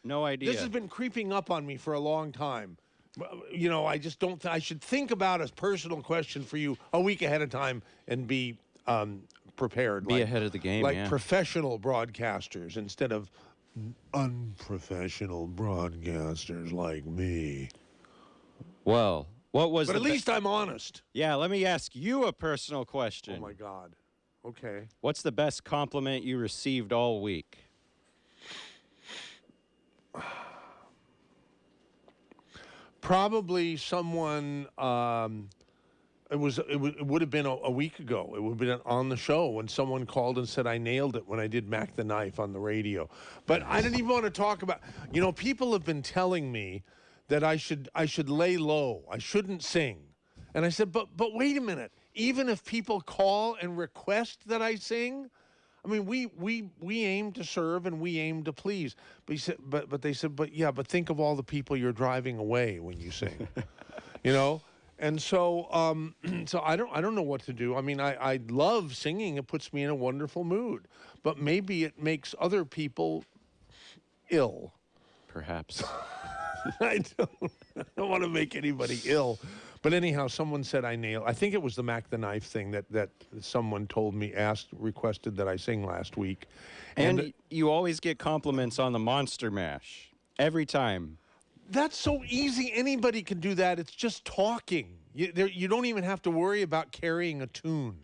No idea. This has been creeping up on me for a long time. You know, I just don't. I should think about a personal question for you a week ahead of time and be prepared. Be ahead of the game, like yeah. professional broadcasters instead of unprofessional broadcasters like me. Well, what was? But at least I'm honest. Yeah, let me ask you a personal question. Oh my God. Okay. What's the best compliment you received all week? Probably someone. It would have been a week ago. It would have been on the show when someone called and said I nailed it when I did Mac the Knife on the radio. But I didn't even want to talk about. You know, people have been telling me that I should lay low. I shouldn't sing, and I said, but wait a minute. Even if people call and request that I sing, I mean, we aim to serve and we aim to please. But he said, but they said, but think of all the people you're driving away when you sing, you know. And so, so I don't know what to do. I mean, I love singing; it puts me in a wonderful mood. But maybe it makes other people ill. Perhaps. I don't want to make anybody ill. But anyhow, someone said I nailed. I think it was the Mac the Knife thing that someone told me, requested that I sing last week. And you always get compliments on the Monster Mash every time. That's so easy. Anybody can do that. It's just talking. You don't even have to worry about carrying a tune.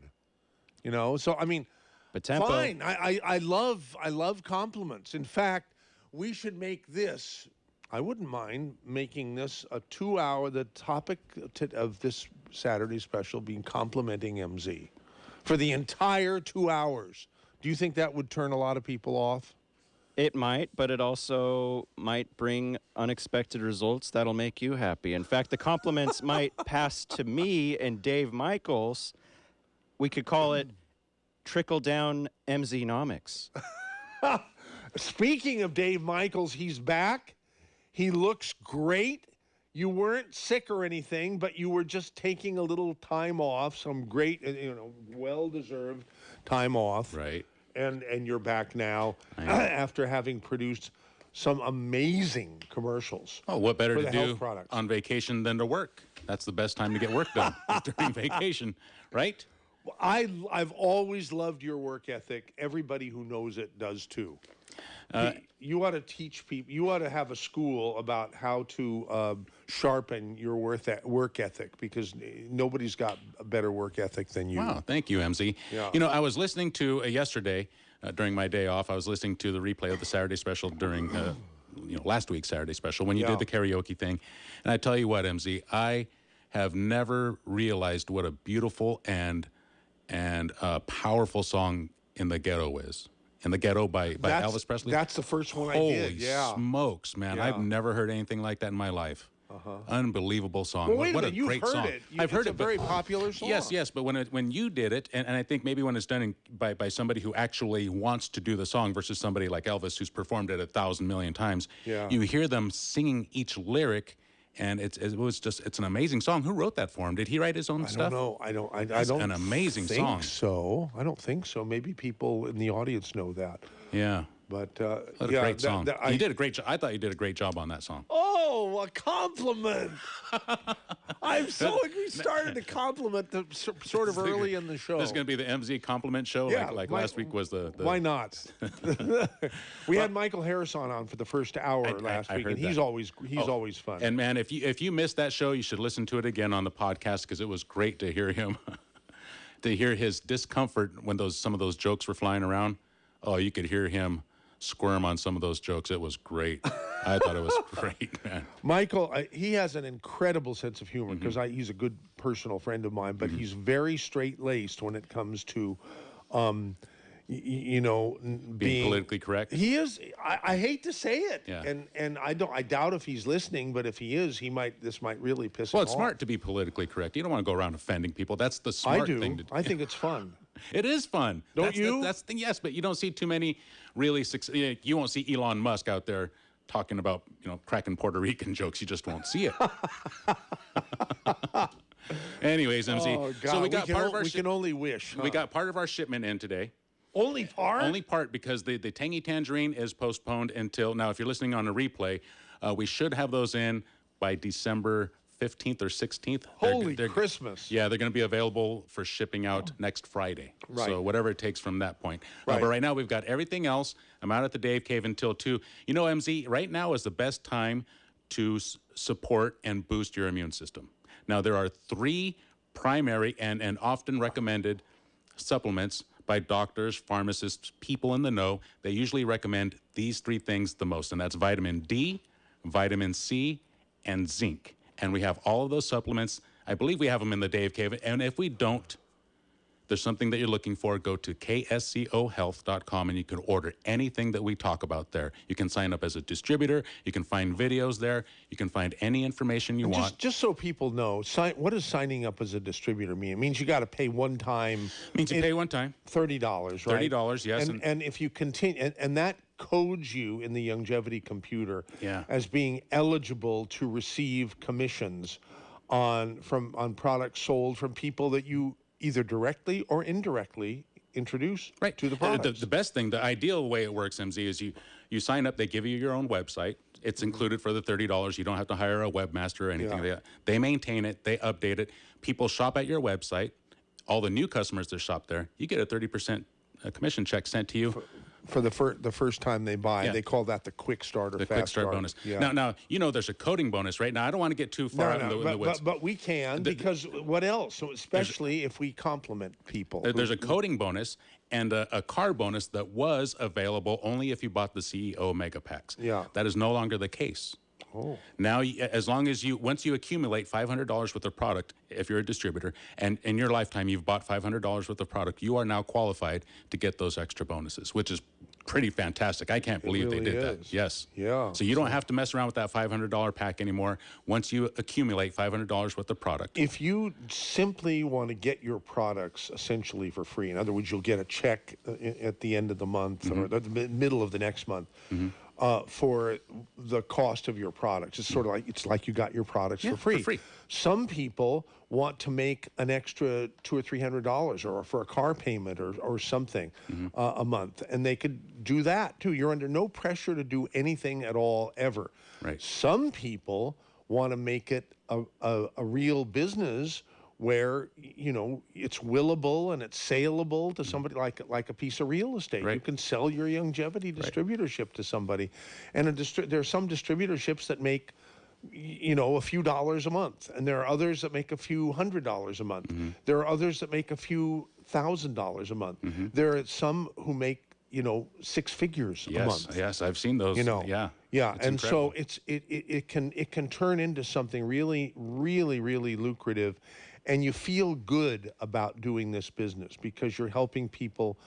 You know. So I mean, but tempo. Fine. I love compliments. In fact, we should make this. I wouldn't mind making this a 2-hour, the topic of this Saturday special being complimenting MZ for the entire 2 hours. Do you think that would turn a lot of people off? It might, but it also might bring unexpected results that'll make you happy. In fact, the compliments might pass to me and Dave Michaels. We could call it trickle-down MZ-nomics. Speaking of Dave Michaels, he's back. He looks great. You weren't sick or anything, but you were just taking a little time off, some great, well-deserved time off. Right. And you're back now after having produced some amazing commercials. Oh, what better for to the do health products. on vacation than to work? That's the best time to get work done during vacation, right? I've always loved your work ethic. Everybody who knows it does too. You ought to teach people. You ought to have a school about how to sharpen your work ethic, because nobody's got a better work ethic than you. Wow, thank you, MZ. Yeah. You know, I was listening to yesterday during my day off. I was listening to the replay of the Saturday special during last week's Saturday special when you did the karaoke thing, and I tell you what, MZ, I have never realized what a beautiful and powerful song "In the Ghetto" is. "In the Ghetto" by Elvis Presley. That's the first one I did. Yeah. Holy smokes, man! Yeah. I've never heard anything like that in my life. Unbelievable song. Well, wait what a a minute, great you've heard song. it. I've heard it's it. a very popular song. Yes, but when you did it, and I think maybe when it's done by somebody who actually wants to do the song versus somebody like Elvis who's performed it 1,000 million times, you hear them singing each lyric, and it's an amazing song. Who wrote that for him? Did he write his own stuff? I don't know. I That's don't an amazing think song. so. I don't think so. Maybe people in the audience know that. Yeah. But What a great song. You did a great job. I thought you did a great job on that song. Oh, a compliment! I'm so we started to compliment the sort of early in the show. This is going to be the MZ compliment show, like last week was the. Why not? We had Michael Harris on for the first hour last week, and he's always fun. And man, if you missed that show, you should listen to it again on the podcast, because it was great to hear him, to hear his discomfort when some of those jokes were flying around. Oh, you could hear him squirm on some of those jokes. It was great. I thought it was great, man. Michael, he has an incredible sense of humor, because he's a good personal friend of mine, but he's very straight-laced when it comes to, being politically correct. He is. I hate to say it, Yeah. and I doubt if he's listening, but if he is, this might really piss him Well, off. it's smart to be politically correct. You don't want to go around offending people. That's the smart thing to do. I think it's fun. It is fun. Don't you? That's the thing, yes, but you don't see too many really you won't see Elon Musk out there talking about, cracking Puerto Rican jokes. You just won't see it. Anyways, MZ. Oh, God. So we got we can only wish. We got part of our shipment in today. Only part? Only part, because the tangy tangerine is postponed until now. If you're listening on a replay, we should have those in by December 15th or 16th. Holy Christmas. Yeah, they're going to be available for shipping out next Friday. Right. So whatever it takes from that point. Right. But right now we've got everything else. I'm out at the Dave Cave until 2. You know, MZ, right now is the best time to support and boost your immune system. Now, there are 3 primary and often recommended supplements by doctors, pharmacists, people in the know. They usually recommend these 3 things the most, and that's vitamin D, vitamin C, and zinc. And we have all of those supplements. I believe we have them in the Dave Cave. And if we don't, there's something that you're looking for, go to kscohealth.com and you can order anything that we talk about there. You can sign up as a distributor. You can find videos there. You can find any information you want. Just so people know, what does signing up as a distributor mean? It means you got to pay one time. Means you pay one time. $30, right? $30, yes. And if you continue, and that codes you in the Longevity computer as being eligible to receive commissions on products sold from people that you either directly or indirectly introduce to the products. The best thing, the ideal way it works, MZ, is you sign up, they give you your own website. It's included for the $30. You don't have to hire a webmaster or anything like that. They maintain it, they update it. People shop at your website. All the new customers that shop there, you get a 30% commission check sent to you. For the first time they buy. They call that the quick start or the fast quick start bonus. Now, you know there's a coding bonus right now. I don't want to get too far out in the woods. But we can, because what else? So especially if we compliment people. There's a coding bonus and a card bonus that was available only if you bought the CEO Mega Packs. Yeah. That is no longer the case. Oh. Now, as long as once you accumulate $500 worth of product, if you're a distributor, and in your lifetime you've bought $500 worth of product, you are now qualified to get those extra bonuses, which is pretty fantastic. I can't believe they did that. Yes. Yeah. So you don't have to mess around with that $500 pack anymore once you accumulate $500 worth of product. If you simply want to get your products essentially for free, in other words, you'll get a check at the end of the month or the middle of the next month. For the cost of your products. It's sort of like you got your products for free. Some people want to make an extra $200 or $300 or for a car payment or something a month, and they could do that too. You're under no pressure to do anything at all ever. Right. Some people want to make it a real business where, you know, it's willable and it's saleable to somebody like a piece of real estate. Right. You can sell your longevity distributorship to somebody. And there are some distributorships that make, you know, a few dollars a month. And there are others that make a few $100 a month. There are others that make a few $1,000 a month. There are some who make, you know, 6 figures a month. Yes, I've seen those. You know, yeah, and incredible. So it can turn into something really, really, really lucrative, and you feel good about doing this business because you're helping people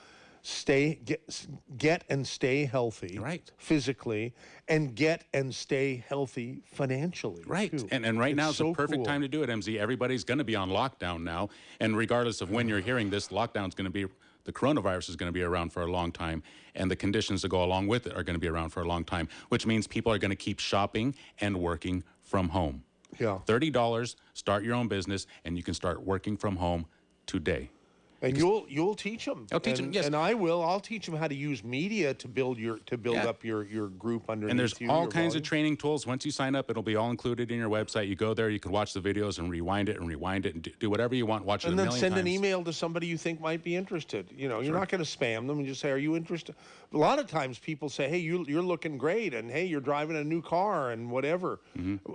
get and stay healthy, physically, and get and stay healthy financially, too. And right now is the perfect time to do it, MZ. Everybody's going to be on lockdown now, and regardless of when you're hearing this, lockdown's going to be. The coronavirus is going to be around for a long time, and the conditions that go along with it are going to be around for a long time, which means people are going to keep shopping and working from home. Yeah. $30, start your own business, and you can start working from home today. And you'll teach them. I'll teach them, yes. And I'll teach them how to use media to build up your group underneath you. And there's all kinds of training tools. Once you sign up, it'll be all included in your website. You go there, you can watch the videos and rewind it and do whatever you want. Watch it a million times. And then send an email to somebody you think might be interested. You know, you're not going to spam them and just say, "Are you interested?" A lot of times people say, "Hey, you're looking great," and "Hey, you're driving a new car," and whatever.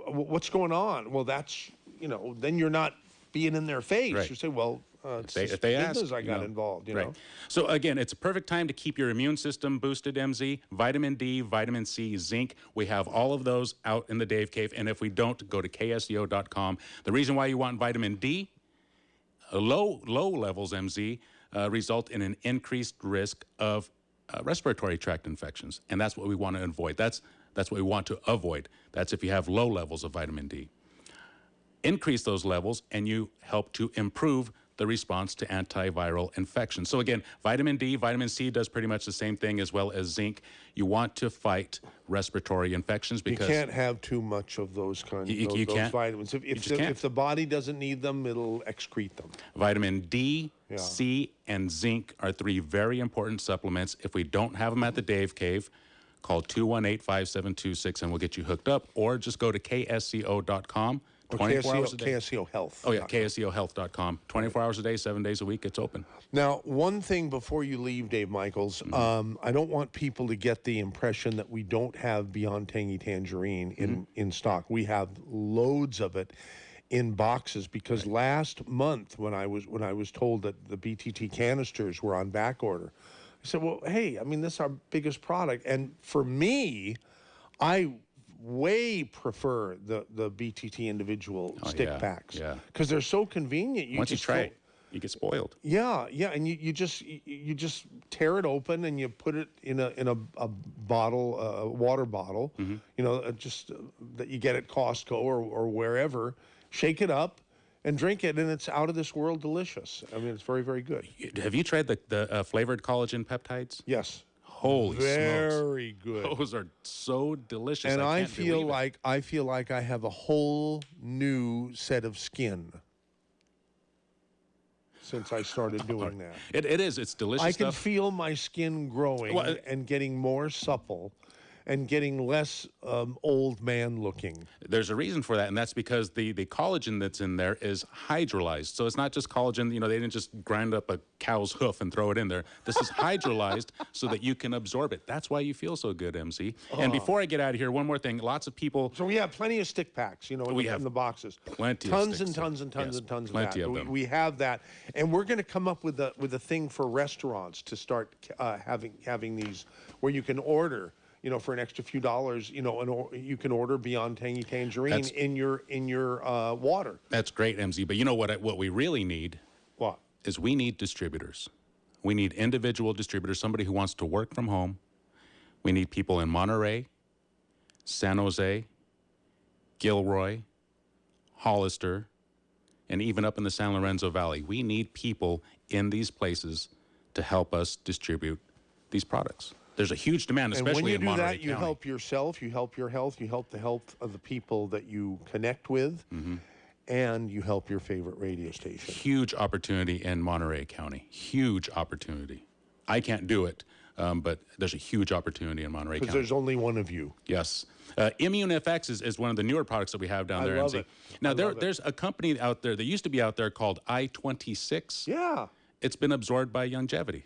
What's going on? Well, that's, you know, then you're not being in their face. You say, "Well, it's if they ask, I got involved, you know." So again, it's a perfect time to keep your immune system boosted, MZ. Vitamin D, vitamin C, zinc. We have all of those out in the Dave Cave. And if we don't, go to ksco.com. The reason why you want vitamin D, low levels, MZ, result in an increased risk of respiratory tract infections. And that's what we want to avoid. That's what we want to avoid. That's if you have low levels of vitamin D. Increase those levels, and you help to improve the response to antiviral infection. So again, vitamin D, vitamin C does pretty much the same thing, as well as zinc. You want to fight respiratory infections because you can't have too much of those kinds of those vitamins. If the body doesn't need them, it'll excrete them. Vitamin D, C, and zinc are 3 very important supplements. If we don't have them at the Dave Cave, call 218-5726 and we'll get you hooked up, or just go to KSCO.com. 24 hours a day. KSCO Health. Oh, yeah, KSCOhealth.com. 24 hours a day, 7 days a week, it's open. Now, one thing before you leave, Dave Michaels, I don't want people to get the impression that we don't have Beyond Tangy Tangerine in stock. We have loads of it in boxes, because last month when I was told that the BTT canisters were on back order, I said, well, hey, I mean, this is our biggest product. And for me, I way prefer the BTT individual stick packs. Yeah. Because they're so convenient. Once you try it, you get spoiled. Yeah, and you just tear it open and you put it in a bottle, a water bottle, just that you get at Costco or wherever. Shake it up and drink it, and it's out of this world delicious. I mean, it's very, very good. Have you tried the flavored collagen peptides? Yes. Holy smokes. Very good. Those are so delicious. And I feel like I have a whole new set of skin since I started doing that. It is. It's delicious I can stuff. feel my skin growing and getting more supple and getting less old man looking. There's a reason for that, and that's because the collagen that's in there is hydrolyzed. So it's not just collagen, they didn't just grind up a cow's hoof and throw it in there. This is hydrolyzed so that you can absorb it. That's why you feel so good, MC. And before I get out of here, one more thing. Lots of people... So we have plenty of stick packs, in the boxes. Plenty tons of and tons and tons yes, and tons of plenty that. of them. We have that, and we're going to come up with a thing for restaurants to start having these where you can order, for an extra few dollars, and you can order Beyond Tangy Tangerine in your water. That's great, MZ. But you know what we really need? What? Is we need distributors. We need individual distributors, somebody who wants to work from home. We need people in Monterey, San Jose, Gilroy, Hollister, and even up in the San Lorenzo Valley. We need people in these places to help us distribute these products. There's a huge demand, especially in Monterey County. And when you do that, you help yourself, you help your health, you help the health of the people that you connect with, and you help your favorite radio station. Huge opportunity in Monterey County. Huge opportunity. I can't do it, but there's a huge opportunity in Monterey County. Because there's only one of you. Yes. Immune FX is one of the newer products that we have down there, I love MC. it. Now, there's a company out there that used to be out there called I-26. Yeah. It's been absorbed by Longevity.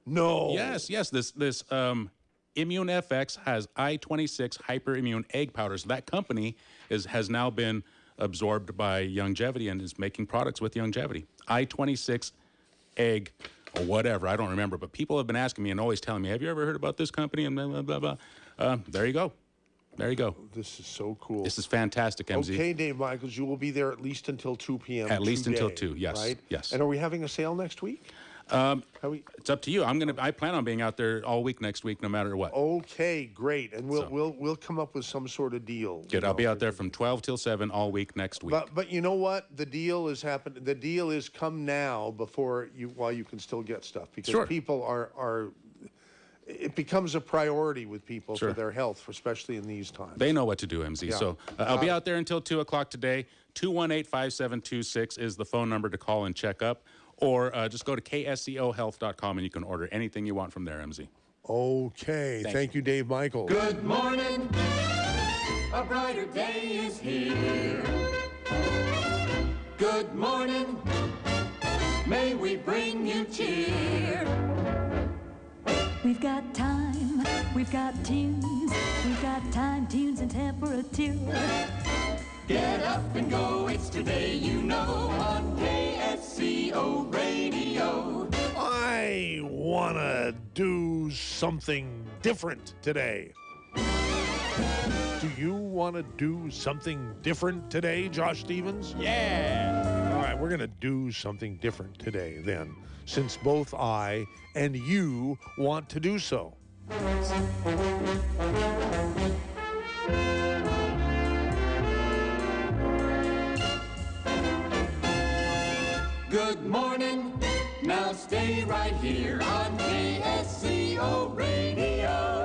No. Yes. This Immune FX has I-26 hyperimmune egg powders. That company has now been absorbed by Longevity and is making products with Longevity. I-26 egg or whatever, I don't remember, but people have been asking me and always telling me, have you ever heard about this company? And blah, blah, blah, blah. There you go. There you go. This is so cool. This is fantastic, MZ. Okay, Dave Michaels, you will be there at least until 2 p.m. At least today, until 2, yes. Right? Yes. And are we having a sale next week? It's up to you. I plan on being out there all week next week, no matter what. Okay, great. And we'll come up with some sort of deal. Good. I'll be out there from 12 till 7 all week next week. But you know what? The deal is happening. The deal is come now while you can still get stuff, because people are. It becomes a priority with people for their health, especially in these times. They know what to do, MZ. Yeah. So I'll be out there until 2 o'clock today. 218-5726 is the phone number to call and check up. Or just go to KSCOhealth.com and you can order anything you want from there, MZ. Okay. Thank you, Dave Michaels. Good morning. A brighter day is here. Good morning. May we bring you cheer. We've got time, we've got tunes, we've got time, tunes, and temperature. Get up and go, it's today, on KSCO Radio. I want to do something different today. Do you want to do something different today, Josh Stevens? Yeah. All right, we're going to do something different today then, since both I and you want to do so. Good morning. Now stay right here on KSCO Radio.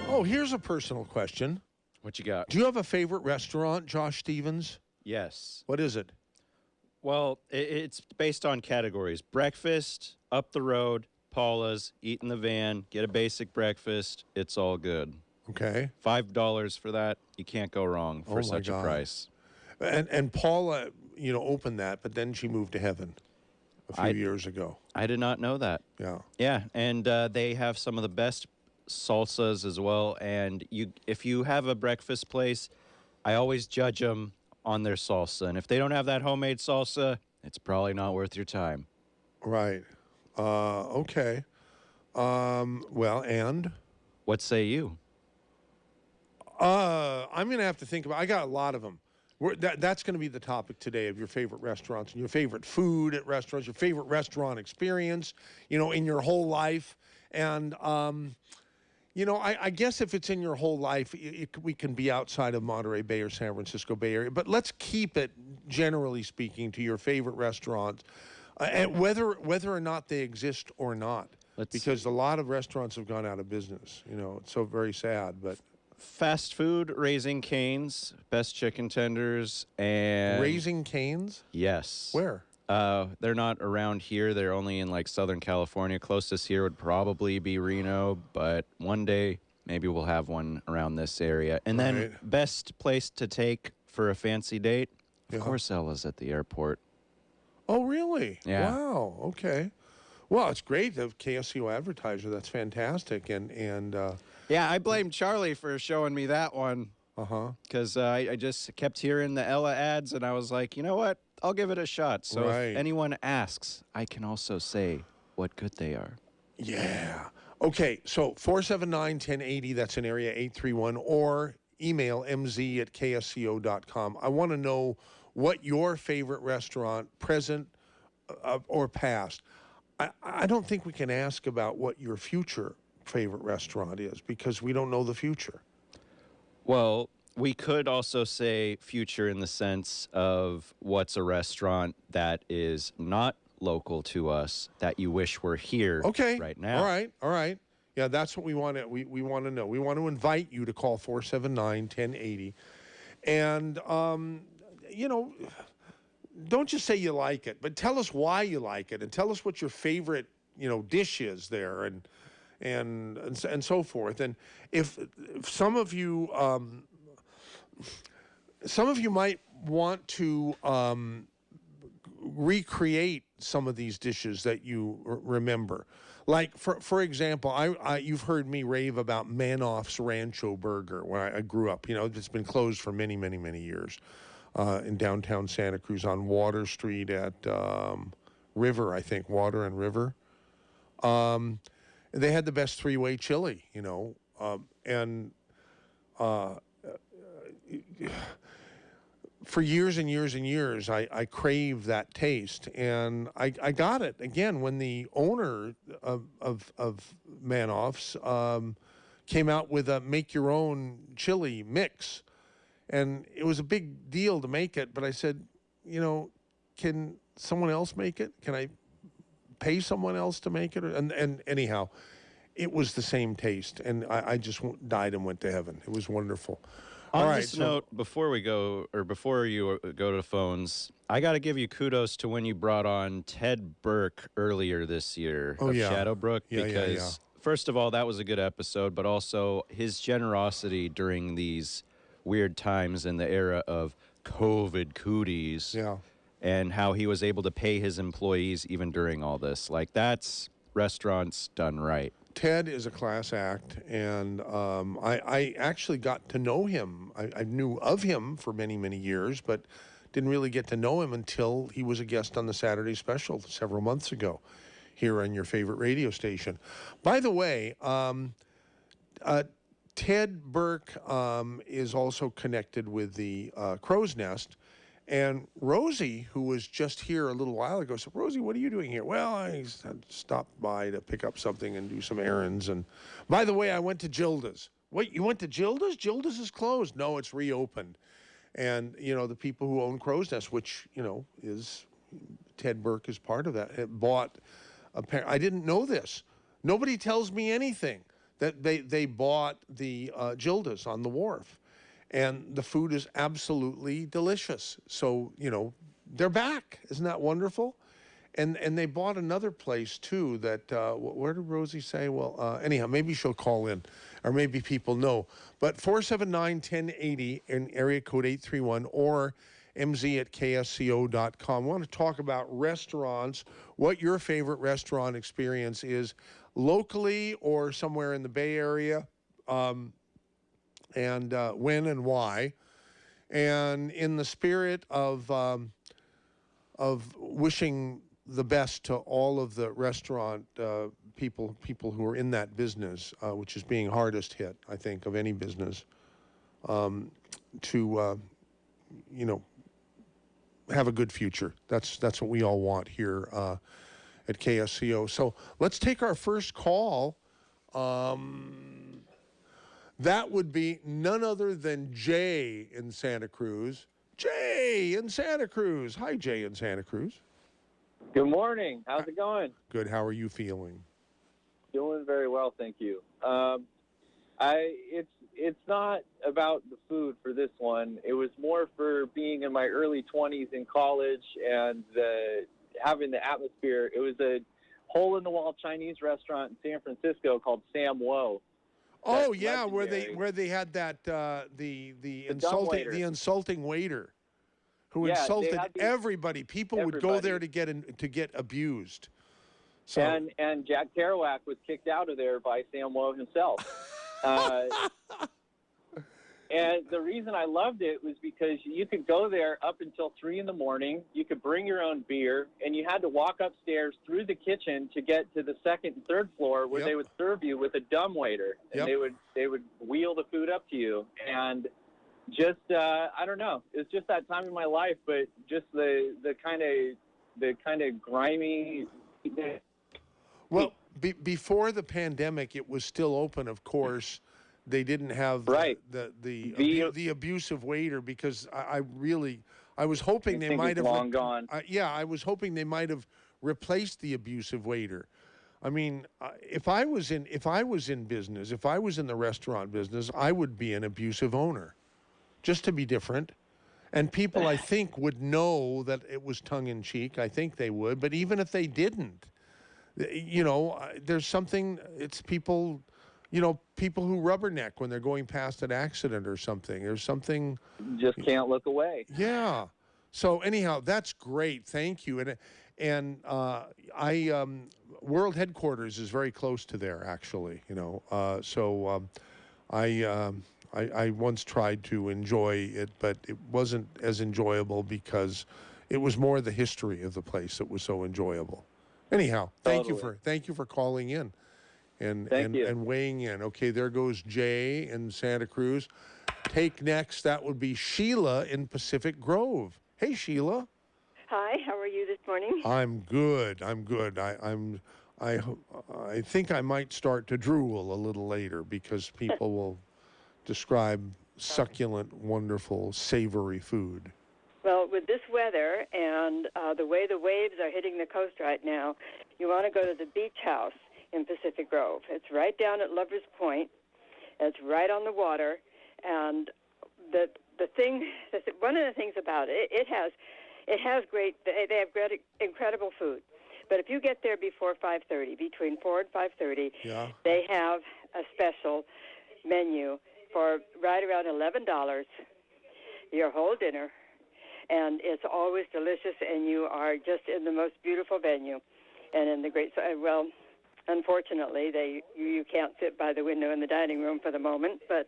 Oh, here's a personal question. What you got? Do you have a favorite restaurant, Josh Stevens? Yes. What is it? Well, it's based on categories. Breakfast, up the road, Paula's, eat in the van, get a basic breakfast. It's all good. Okay. $5 for that. You can't go wrong Oh, for my such a God. price. And Paula, opened that, but then she moved to heaven a few years ago. I did not know that. Yeah. Yeah, and they have some of the best salsas as well. And if you have a breakfast place, I always judge them on their salsa. And if they don't have that homemade salsa, it's probably not worth your time. Right. Okay. Well, and? What say you? I'm going to have to think about I got a lot of them. That's going to be the topic today of your favorite restaurants and your favorite food at restaurants, your favorite restaurant experience, in your whole life. And, I guess if it's in your whole life, we can be outside of Monterey Bay or San Francisco Bay Area. But let's keep it, generally speaking, to your favorite restaurants, and whether or not they exist or not. Because a lot of restaurants have gone out of business. It's so very sad. But fast food, Raising Cane's, best chicken tenders, and Raising Cane's? Yes. Where? They're not around here. They're only in like Southern California. Closest here would probably be Reno, but one day maybe we'll have one around this area. And then best place to take for a fancy date, of course, Ella's at the airport. Oh, really? Yeah. Wow. Okay. Well, it's great. The KSCO advertiser. That's fantastic. And yeah, I blame Charlie for showing me that one. Because I just kept hearing the Ella ads, and I was like, you know what? I'll give it a shot. So if anyone asks, I can also say what good they are. Yeah. Okay, so 479-1080, that's in area 831, or email mz@ksco.com. I want to know what your favorite restaurant, present or past. I don't think we can ask about what your future favorite restaurant is because we don't know the future. Well, we could also say future in the sense of what's a restaurant that is not local to us that you wish were here right now. All right. Yeah, that's what we want to we want to know. We want to invite you to call 479-1080. And don't just say you like it, but tell us why you like it and tell us what your favorite, dish is there and so forth. And if some of you might want to recreate some of these dishes that you remember. Like, for example, you've heard me rave about Manoff's Rancho Burger where I grew up. It's been closed for many, many, many years in downtown Santa Cruz on Water Street at River, I think, Water and River. They had the best three-way chili, and for years and years and years, I craved that taste, and I got it again when the owner of Manoff's came out with a make-your-own chili mix, and it was a big deal to make it. But I said, can someone else make it? Can I pay someone else to make it? And anyhow, it was the same taste, and I just died and went to heaven. It was wonderful. On this note, before you go to phones, I got to give you kudos to when you brought on Ted Burke earlier this year of Shadowbrook, because first of all, that was a good episode, but also his generosity during these weird times in the era of COVID cooties, and how he was able to pay his employees even during all this. Like, that's restaurants done right. Ted is a class act, and I actually got to know him. I knew of him for many, many years, but didn't really get to know him until he was a guest on the Saturday Special several months ago. here on your favorite radio station. By the way, Ted Burke is also connected with the Crow's Nest. And Rosie, who was just here a little while ago, said, Rosie, what are you doing here? Well, I stopped by to pick up something and do some errands. And by the way, I went to Gilda's. Wait, you went to Gilda's? Gilda's is closed. No, it's reopened. And, the people who own Crow's Nest, which, is Ted Burke is part of that, it bought I didn't know this. Nobody tells me anything. That they bought the Gilda's on the wharf. And the food is absolutely delicious. So, they're back. Isn't that wonderful? And they bought another place, too, that, where did Rosie say? Well, anyhow, maybe she'll call in, or maybe people know. But 479-1080 in area code 831 or mz@ksco.com. I want to talk about restaurants, what your favorite restaurant experience is locally or somewhere in the Bay Area, and when and why. And in the spirit of wishing the best to all of the restaurant people who are in that business, which is being hardest hit, I think, of any business, to have a good future. That's what we all want here at KSCO. So let's take our first call. That would be none other than Jay in Santa Cruz. Jay in Santa Cruz. Hi, Jay in Santa Cruz. Good morning. How's it going? Good. How are you feeling? Doing very well, thank you. It's not about the food for this one. It was more for being in my early 20s in college and having the atmosphere. It was a hole-in-the-wall Chinese restaurant in San Francisco called Sam Wo. Oh yeah, where they had that the insulting waiter who insulted everybody. People would go there to get abused. So and Jack Kerouac was kicked out of there by Sam Wo himself. And the reason I loved it was because you could go there up until 3 a.m. You could bring your own beer, and you had to walk upstairs through the kitchen to get to the second and third floor where they would serve you with a dumbwaiter, and they would wheel the food up to you. And just I don't know, it's just that time in my life, but just the kind of grimy. Well, before the pandemic, it was still open, of course. They didn't have the abusive waiter because I was hoping they might have long gone. I was hoping they might have replaced the abusive waiter. I mean, if I was in business, if I was in the restaurant business, I would be an abusive owner, just to be different. And people, I think, would know that it was tongue in cheek. I think they would. But even if they didn't, there's something. It's people. People who rubberneck when they're going past an accident or something. There's something. Just can't look away. Yeah. So anyhow, that's great. Thank you. And World Headquarters is very close to there, actually. I once tried to enjoy it, but it wasn't as enjoyable because it was more the history of the place that was so enjoyable. Anyhow, thank you for calling in. And weighing in. Okay, there goes Jay in Santa Cruz. Take next, that would be Sheila in Pacific Grove. Hey, Sheila. Hi, how are you this morning? I'm good. I think I might start to drool a little later because people will describe succulent, wonderful, savory food. Well, with this weather and the way the waves are hitting the coast right now, you want to go to the beach house in Pacific Grove. It's right down at Lover's Point. It's right on the water, and one of the things about it, it has great. They have great, incredible food. But if you get there before 5:30, between 4 and 5:30, they have a special menu for right around $11, your whole dinner, and it's always delicious. And you are just in the most beautiful venue, and in the great unfortunately, you can't sit by the window in the dining room for the moment, but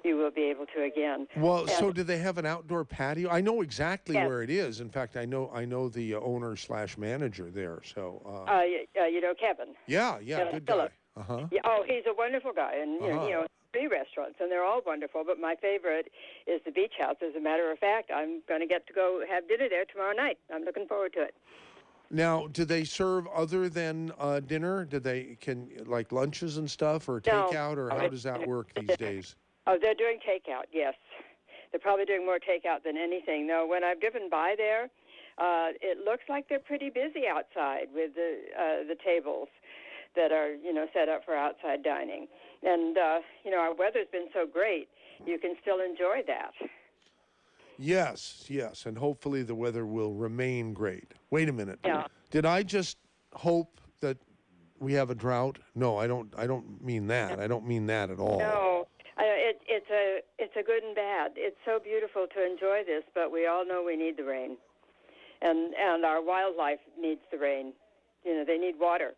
you will be able to again. Well, And- so do they have an outdoor patio? I know exactly Yes. where it is. In fact, I know the owner/manager there. So you know Kevin. yeah, Kevin good Phillips. guy. Uh-huh. Yeah, oh, he's a wonderful guy, and you know, 3 restaurants, and they're all wonderful. But my favorite is the Beach House. As a matter of fact, I'm going to get to go have dinner there tomorrow night. I'm looking forward to it. Now, do they serve other than dinner? Do they like lunches and stuff, or No. takeout, or how does that work these days? Oh, they're doing takeout. Yes, they're probably doing more takeout than anything. No, when I've driven by there, it looks like they're pretty busy outside with the tables that are set up for outside dining. And our weather's been so great, you can still enjoy that. Yes, and hopefully the weather will remain great. Wait a minute. Yeah. Did I just hope that we have a drought? No, I don't mean that. I don't mean that at all. No, it's a good and bad. It's so beautiful to enjoy this, but we all know we need the rain, and our wildlife needs the rain. They need water.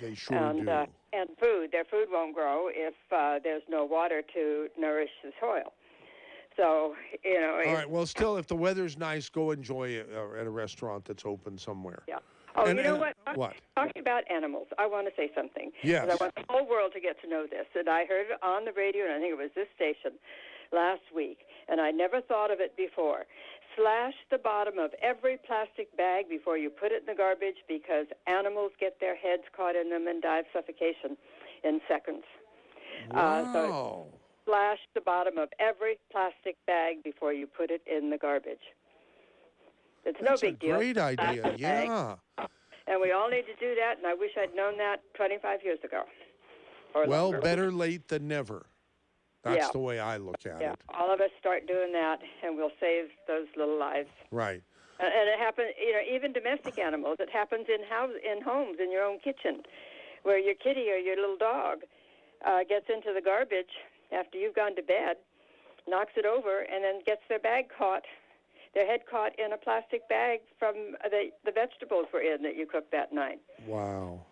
They sure do. And food. Their food won't grow if there's no water to nourish the soil. So, All right. Well, still, if the weather's nice, go enjoy it at a restaurant that's open somewhere. Yeah. Oh, And- you know and- what? what? Talking about animals, I want to say something. Yes. 'Cause I want the whole world to get to know this. And I heard it on the radio, and I think it was this station last week, and I never thought of it before. Slash the bottom of every plastic bag before you put it in the garbage, because animals get their heads caught in them and die of suffocation in seconds. Wow. So slash the bottom of every plastic bag before you put it in the garbage. It's That's no big deal. a great Slash idea. the bag. Yeah. And we all need to do that, and I wish I'd known that 25 years ago. Or Well, longer. better late than never. That's Yeah. the way I look at Yeah, it. all of us start doing that, and we'll save those little lives. Right. And it happens, even domestic animals. It happens in homes, in your own kitchen, where your kitty or your little dog gets into the garbage after you've gone to bed, knocks it over, and then gets their head caught in a plastic bag from the vegetables were in that you cooked that night. Wow.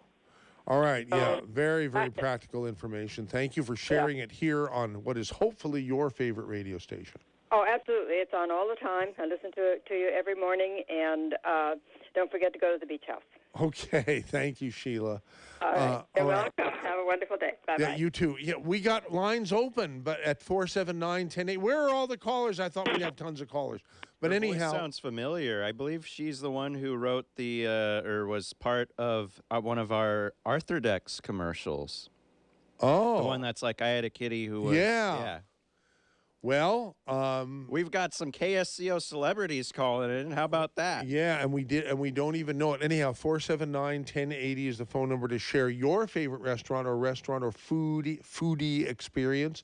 All right. Yeah. Very, very practical information. Thank you for sharing it here on what is hopefully your favorite radio station. Oh, absolutely. It's on all the time. I listen to you every morning, and don't forget to go to the Beach House. Okay. Thank you, Sheila. All right. You're all right. welcome. Have a wonderful day. Bye-bye. Yeah, you too. Yeah, we got lines open, but at 479-1080. Where are all the callers? I thought we'd have tons of callers. But Her voice anyhow, sounds familiar. I believe she's the one who wrote or was part of one of our Arthur Dex commercials. oh, The one that's like, I had a kitty who was. Yeah. well, We've got some KSCO celebrities calling in. How about that? yeah, and we don't even know it. Anyhow, 479-1080 is the phone number to share your favorite restaurant or foodie experience.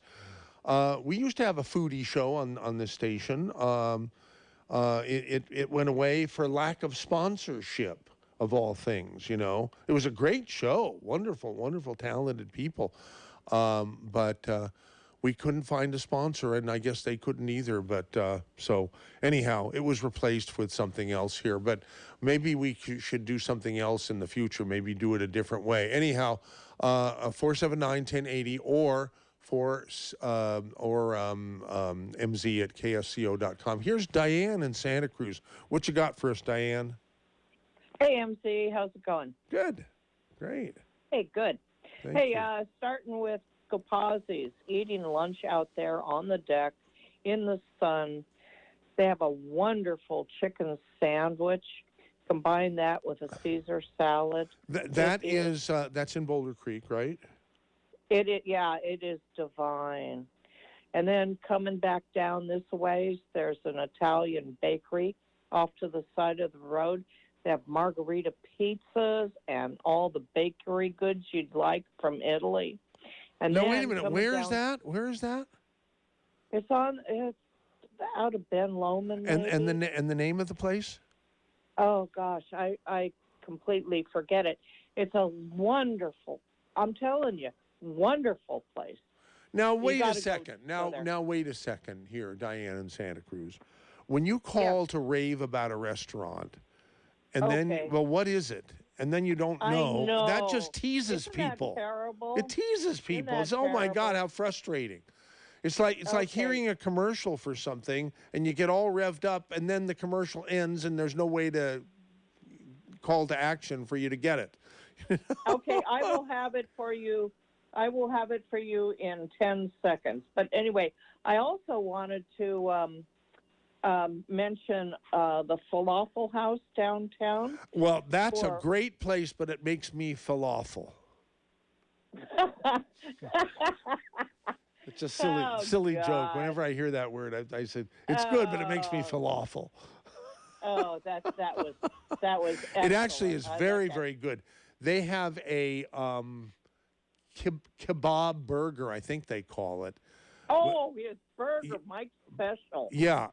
We used to have a foodie show on this station. It went away for lack of sponsorship, of all things. It was a great show, wonderful, talented people, but we couldn't find a sponsor, and I guess they couldn't either. But so anyhow, it was replaced with something else here. But maybe we should do something else in the future. Maybe do it a different way. Anyhow, 479-1080 or MZ at KSCO.com. Here's Diane in Santa Cruz. What you got for us, Diane? Hey, MC, how's it going? Good. Great. Hey, good. Thank you. Starting with Capazzi's, eating lunch out there on the deck in the sun. They have a wonderful chicken sandwich. Combine that with a Caesar salad. That's in Boulder Creek, right? It is divine. And then coming back down this way, there's an Italian bakery off to the side of the road. They have margarita pizzas and all the bakery goods you'd like from Italy. And No, then wait a minute. coming Where down- is that? Where is that? It's out of Ben Lomond. And maybe? the name of the place? Oh gosh, I completely forget it. It's a wonderful, I'm telling you, wonderful place. Now wait a gotta second. go there. Now wait a second here, Diane in Santa Cruz. When you call to rave about a restaurant, and then Okay. what is it? And then you don't I know. know. That just teases Isn't that people. terrible? It teases people. that It's, oh my God, terrible? how frustrating. It's like Okay. hearing a commercial for something, and you get all revved up, and then the commercial ends, and there's no way to call to action for you to get it. Okay, I will have it for you. I will have it for you in 10 seconds. But anyway, I also wanted to mention the falafel house downtown. Well, that's a For- great place, but it makes me falafel. It's a silly joke. God. Whenever I hear that word, I said it's good, but it makes me falafel. Oh, that was excellent. It actually is I love very, that. very good. They have a kebab burger, I think they call it. Oh, his burger, Mike's special. Yeah.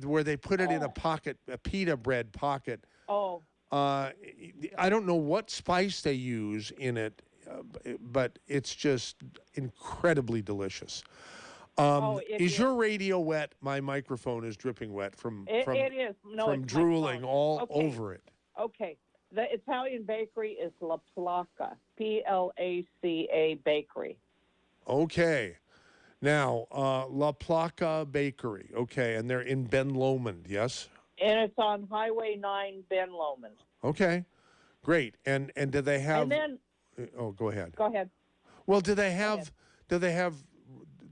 Where they put it in Oh. a pocket, a pita bread pocket. Oh, I don't know what spice they use in it, but it's just incredibly delicious. it Is is. your radio wet? My microphone is dripping wet from it is. No, from it's my drooling phone. all Okay. over it. Okay. The Italian bakery is La Placa, Placa Bakery. Okay. Now, La Placa Bakery. Okay, and they're in Ben Lomond, yes? And it's on Highway 9, Ben Lomond. Okay. Great. And do they have And then, oh, go ahead. go ahead. Well, do they have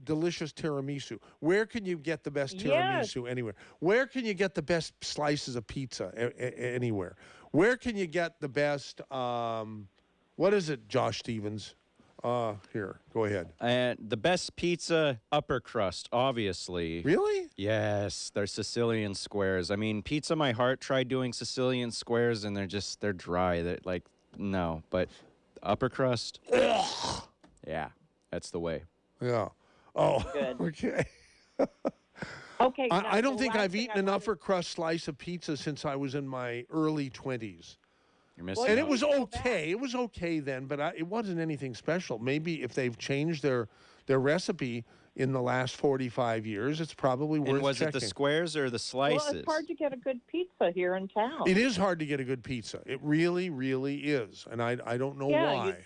delicious tiramisu? Where can you get the best tiramisu anywhere? Where can you get the best slices of pizza anywhere? Where can you get the best what is it, Josh Stevens? Here, go ahead. And the best pizza, upper crust, obviously. Really? Yes, they're Sicilian squares. I mean, Pizza My Heart tried doing Sicilian squares, and they're dry. They're like, no. But upper crust, yeah, that's the way. Yeah. Oh, Good. okay. Okay. I now, don't the think last I've thing eaten I an wanted- upper crust slice of pizza since I was in my early 20s. You're missing And out. it was go back. okay. It was okay then, but it wasn't anything special. Maybe if they've changed their recipe in the last 45 years, it's probably worth And was checking. it the squares or the slices? Well, it's hard to get a good pizza here in town. It is hard to get a good pizza. It really, really is. And I don't know Yeah, why.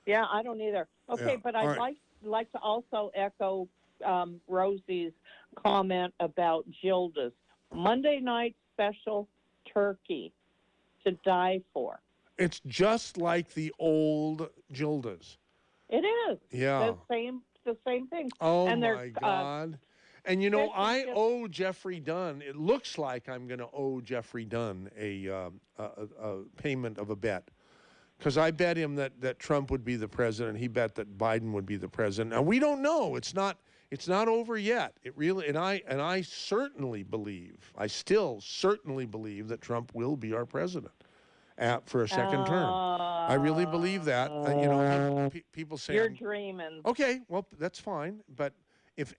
Yeah, I don't either. Okay, Yeah, but all I'd right. like to also echo Rosie's comment about Gilda's Monday night special turkey to die for. It's just like the old Gilda's. It is Yeah. the same thing. Oh, and they're, my God. And, you know, fish I and chips. owe Jeffrey Dunn, it looks like I'm going to owe Jeffrey Dunn a payment of a bet. Because I bet him that Trump would be the president. He bet that Biden would be the president. And we don't know. It's not over yet. It really, and I certainly believe, I still certainly believe that Trump will be our president for a second term. I really believe that. You know, people say You're I'm- dreaming. okay, well, that's fine. But if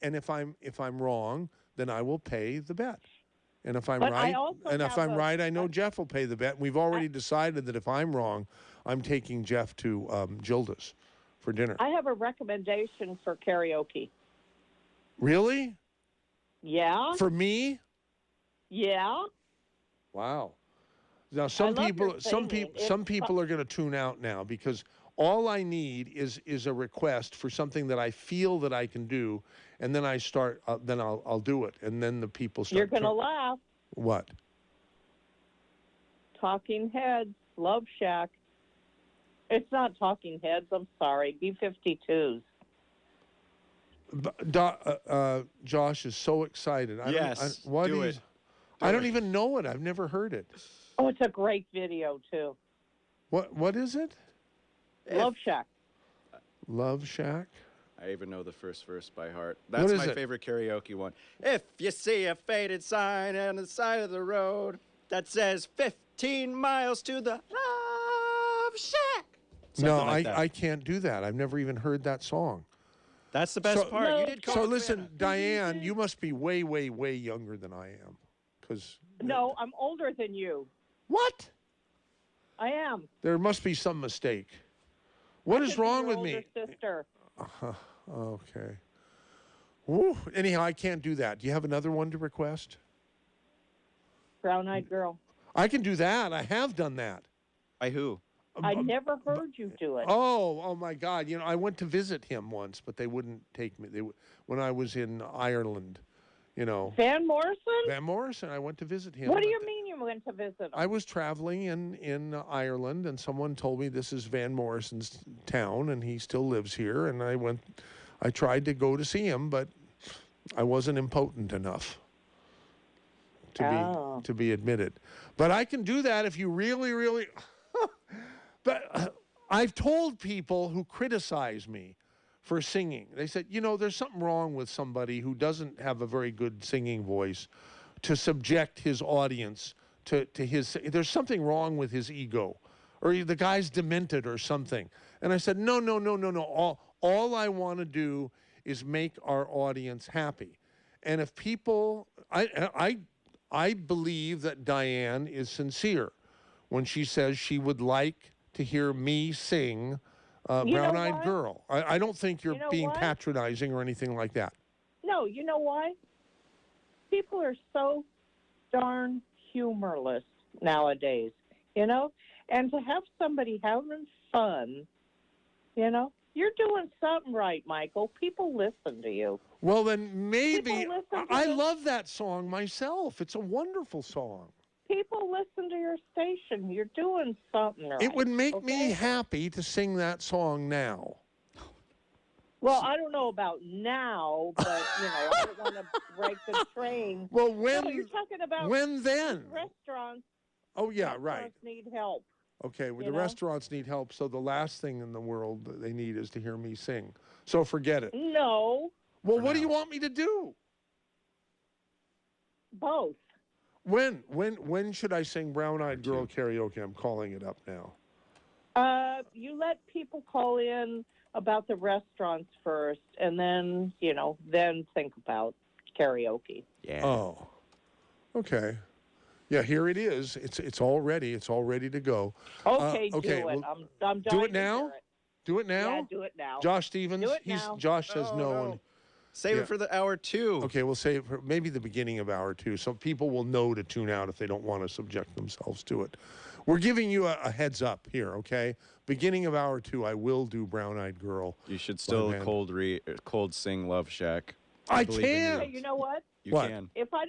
I'm wrong, then I will pay the bet. And if I'm But I right, also and if have I'm a- right, I know Jeff will pay the bet. We've already decided that if I'm wrong, I'm taking Jeff to Gilda's for dinner. I have a recommendation for karaoke. Really? Yeah? For me? Yeah? Wow. Now some love people your some singing. people some people are going to tune out now because all I need is a request for something that I feel that I can do, and then I start then I'll do it, and then the people start. You're going to laugh. What? Talking Heads, Love Shack. It's not Talking Heads, I'm sorry. B-52s. Josh is so excited. Yes, What do is? it. I don't even know it. I've never heard it. Oh, it's a great video, too. What is it? Love Shack. Love Shack. I even know the first verse by heart. What That's is my it? favorite karaoke one. If you see a faded sign on the side of the road that says 15 miles to the Love Shack. No, Something like that. I can't do that. I've never even heard that song. That's the best part. No. You did call So it listen, Savannah. Diane, you must be way, way, way younger than I am. Because No, I'm older than you. what? I am. There must be some mistake. What is Could be wrong your with older me? Sister. Okay. Woo. Anyhow, I can't do that. Do you have another one to request? Brown-eyed girl. I can do that. I have done that. By who? I never heard you do it. Oh my God! You know, I went to visit him once, but they wouldn't take me. When I was in Ireland, you know. Van Morrison? Van Morrison. I went to visit him. What do you mean you went to visit him? I was traveling in Ireland, and someone told me this is Van Morrison's town, and he still lives here. And I went. I tried to go to see him, but I wasn't impotent enough to be admitted. But I can do that if you really, really. But I've told people who criticize me for singing, they said, you know, there's something wrong with somebody who doesn't have a very good singing voice to subject his audience to his, there's something wrong with his ego, or the guy's demented or something. And I said, no. All I want to do is make our audience happy. And if people, I believe that Diane is sincere when she says she would like to hear me sing Brown Eyed Girl. I don't think you're being patronizing or anything like that. No, you know why? People are so darn humorless nowadays, you know? And to have somebody having fun, you know, you're doing something right, Michael. People listen to you. Well, then maybe I love that song myself. It's a wonderful song. People listen to your station. You're doing something right. It would make me happy to sing that song now. Well, I don't know about now, but, you know, I don't want to break the train. Well, when? No, you're talking about when then? Restaurants. Oh, yeah, right. Restaurants need help. Okay, well, the restaurants need help, so the last thing in the world that they need is to hear me sing. So forget it. No. Well, what do you want me to do? Both. When should I sing Brown Eyed Girl karaoke? I'm calling it up now. You let people call in about the restaurants first, and then, you know, then think about karaoke. Yeah. Oh, okay. Yeah, here it is. It's all ready. It's all ready to go. Okay, do it. Well, I'm do it now. To hear it. Do it now. Yeah, do it now. Josh Stevens. Do it now. Josh says no. Save it for the hour 2. Okay, we'll save it for maybe the beginning of hour 2, so people will know to tune out if they don't want to subject themselves to it. We're giving you a heads up here, okay? Beginning of hour 2, I will do Brown Eyed Girl. You should still cold sing Love Shack. I believe in can. Hey, you know what? You can. If I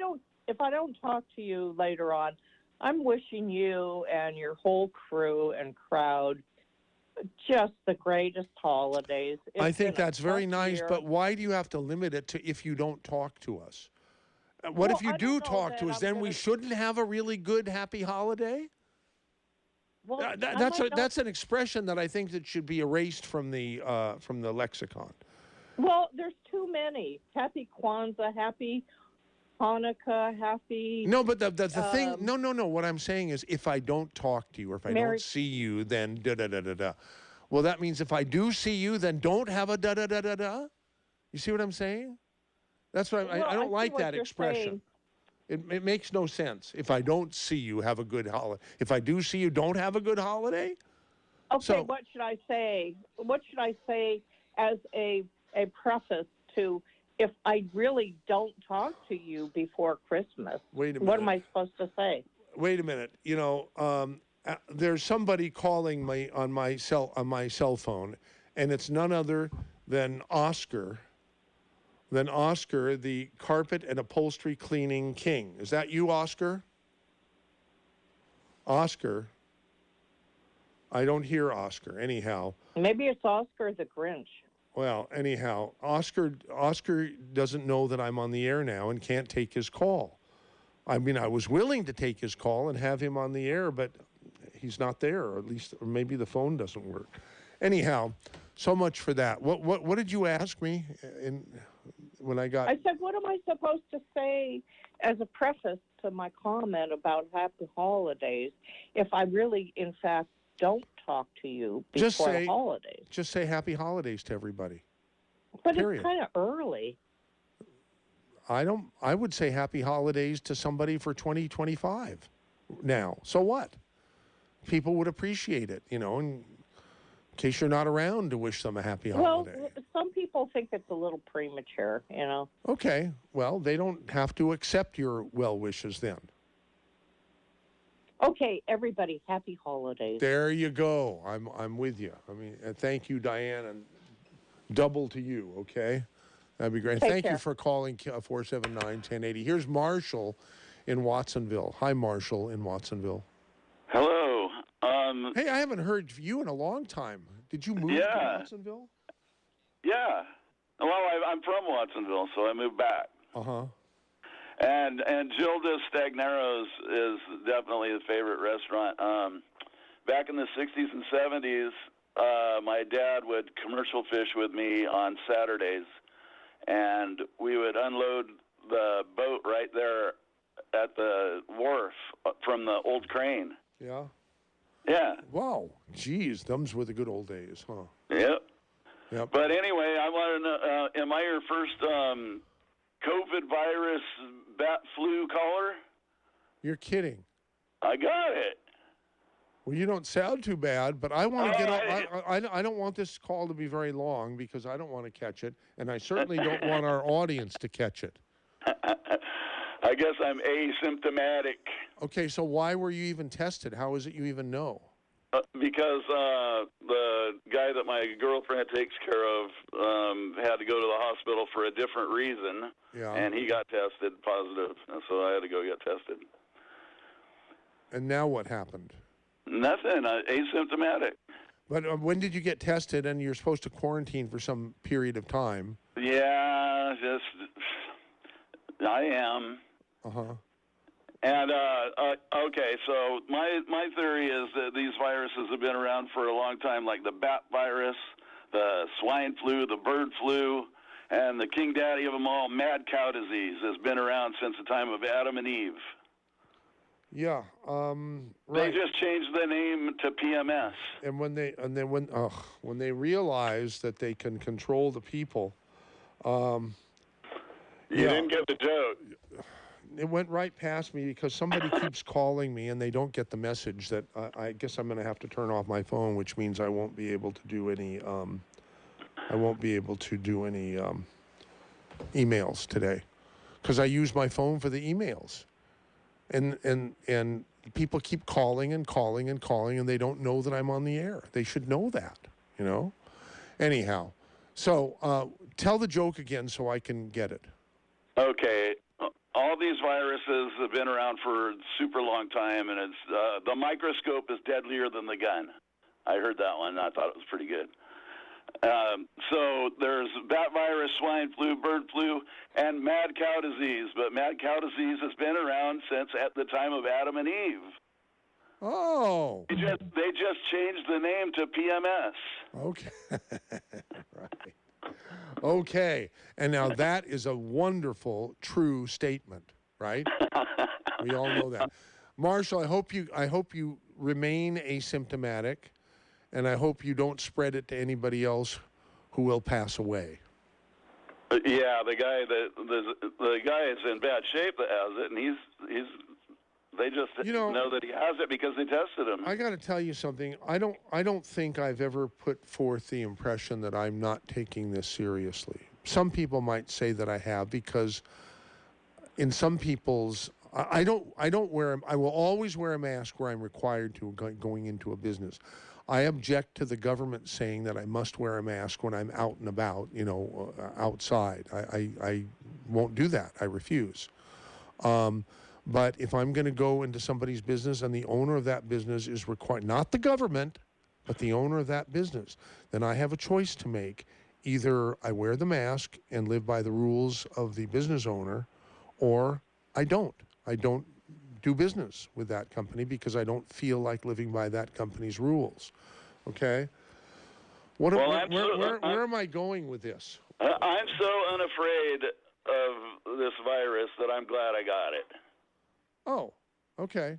don't talk to you later on, I'm wishing you and your whole crew and crowd just the greatest holidays. I think that's very nice, but why do you have to limit it to if you don't talk to us? What if you do talk to us? Then we shouldn't have a really good, happy holiday? Well, that's an expression that I think that should be erased from the lexicon. Well, there's too many. Happy Kwanzaa, happy Hanukkah, happy. No, but the thing. No. What I'm saying is, if I don't talk to you, or if I don't see you, then da da da da da. Well, that means if I do see you, then don't have a da da da da da. You see what I'm saying? That's what I don't like that expression. It makes no sense. If I don't see you, have a good holiday. If I do see you, don't have a good holiday. Okay, so, what should I say? What should I say as a preface to if I really don't talk to you before Christmas? Wait a minute. What am I supposed to say? Wait a minute. You know, there's somebody calling me on my cell phone, and it's none other than Oscar. The carpet and upholstery cleaning king. Is that you, Oscar? Oscar. I don't hear Oscar. Anyhow. Maybe it's Oscar the Grinch. Well, anyhow, Oscar doesn't know that I'm on the air now and can't take his call. I mean, I was willing to take his call and have him on the air, but he's not there, or maybe the phone doesn't work. Anyhow, so much for that. What did you ask me when I got? I said, what am I supposed to say as a preface to my comment about happy holidays if I really, in fact, don't talk to you before the holidays? Just say happy holidays to everybody. But Period. It's kind of early. I would say happy holidays to somebody for 2025 now. So what? People would appreciate it, you know, in case you're not around to wish them a happy holiday. Well, some people think it's a little premature, you know. Okay. Well, they don't have to accept your well wishes then. Okay, everybody, happy holidays. There you go. I'm with you. I mean, thank you, Diane, and double to you. Okay, that'd be great. Take Thank you care. for calling 479-1080. Here's Marshall in Watsonville. Hi, Marshall in Watsonville. Hello. Hey, I haven't heard you in a long time. Did you move to Watsonville? Yeah. Well, I'm from Watsonville, so I moved back. Uh-huh. And Gilda's Stagnero's is definitely a favorite restaurant. Back in the 60s and 70s, my dad would commercial fish with me on Saturdays, and we would unload the boat right there at the wharf from the old crane. Yeah. Yeah. Wow. Geez, them's were the good old days, huh? Yep. Yep. But anyway, I want to know, am I your first COVID virus bat flu caller? You're kidding. I got it. Well, you don't sound too bad, but I want to get on. I don't want this call to be very long because I don't want to catch it, and I certainly don't want our audience to catch it. I guess I'm asymptomatic. Okay, so why were you even tested? How is it you even know? Because the guy that my girlfriend takes care of had to go to the hospital for a different reason, and he got tested positive, so I had to go get tested. And now what happened? Nothing. Asymptomatic. But when did you get tested, and you're supposed to quarantine for some period of time? Yeah, I am. Uh-huh. And, okay, so my theory is that these viruses have been around for a long time, like the bat virus, the swine flu, the bird flu, and the king daddy of them all, mad cow disease, has been around since the time of Adam and Eve. Yeah, They right. just changed the name to PMS. And when they realize that they can control the people, You didn't get the joke. it went right past me because somebody keeps calling me and they don't get the message that I guess I'm going to have to turn off my phone, which means I won't be able to do any. I won't be able to do any emails today because I use my phone for the emails, and people keep calling and calling and calling, and they don't know that I'm on the air. They should know that, you know. Anyhow, so tell the joke again so I can get it. Okay. All these viruses have been around for a super long time, and it's the microscope is deadlier than the gun. I heard that one. I thought it was pretty good. So there's bat virus, swine flu, bird flu, and mad cow disease. But mad cow disease has been around since at the time of Adam and Eve. Oh. They just changed the name to PMS. Okay. Right. Okay. And now that is a wonderful, true statement, right? We all know that. Marshall, I hope you remain asymptomatic, and I hope you don't spread it to anybody else who will pass away. Yeah, the guy is in bad shape that has it, and they just know that he has it because they tested him. I got to tell you something. I don't think I've ever put forth the impression that I'm not taking this seriously. Some people might say that I have because in some people's I will always wear a mask where I'm required to going into a business. I object to the government saying that I must wear a mask when I'm out and about, outside. I won't do that. I refuse. But if I'm going to go into somebody's business and the owner of that business is required, not the government, but the owner of that business, then I have a choice to make. Either I wear the mask and live by the rules of the business owner, or I don't. I don't do business with that company because I don't feel like living by that company's rules. Okay? Where am I going with this? I'm so unafraid of this virus that I'm glad I got it. Oh, okay.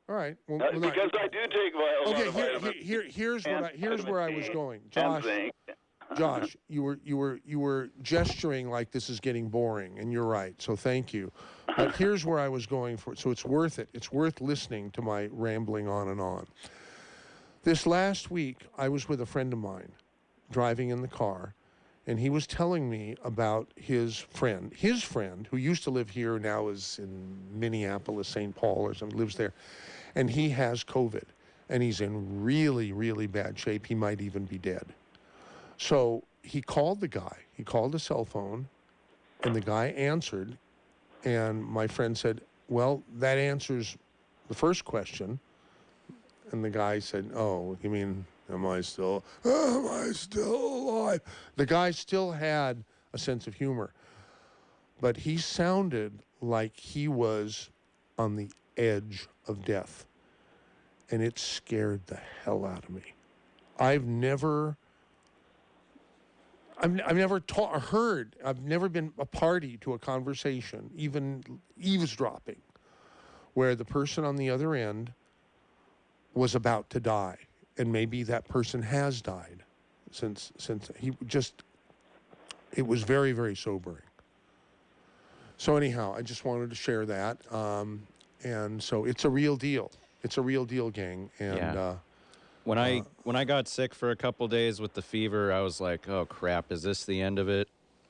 All right. Well, because I do take a lot of vitamins. Here's where I was going. Josh, you were gesturing like this is getting boring, and you're right. So thank you. But here's where I was going for. So it's worth it. It's worth listening to my rambling on and on. This last week, I was with a friend of mine, driving in the car, and he was telling me about his friend who used to live here, now is in Minneapolis, St. Paul or something, lives there. and he has COVID, and he's in really, really bad shape. He might even be dead. So he called the guy. He called a cell phone, and the guy answered, and my friend said, well, that answers the first question. And the guy said, oh, you mean, am I still alive? The guy still had a sense of humor, but he sounded like he was on the edge of death, and it scared the hell out of me. I've never heard, I've never been a party to a conversation, even eavesdropping, where the person on the other end was about to die, and maybe that person has died since he just, it was very, very sobering. So anyhow, I just wanted to share that, and so it's a real deal. It's a real deal, gang. And when I got sick for a couple days with the fever, I was like, oh crap, is this the end of it?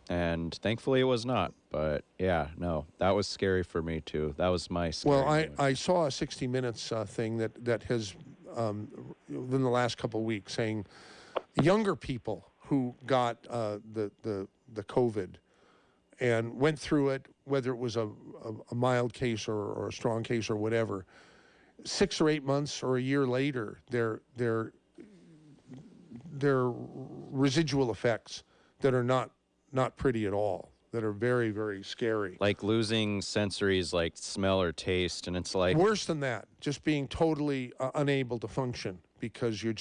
And thankfully it was not. But yeah, no, that was scary for me too. That was my scary moment. I saw a 60 Minutes thing that has within the last couple of weeks saying younger people who got the COVID and went through it, whether it was a mild case or a strong case or whatever, 6 or 8 months or a year later, their residual effects that are not pretty at all, that are very, very scary. Like losing sensories like smell or taste, and it's like worse than that, just being totally unable to function because your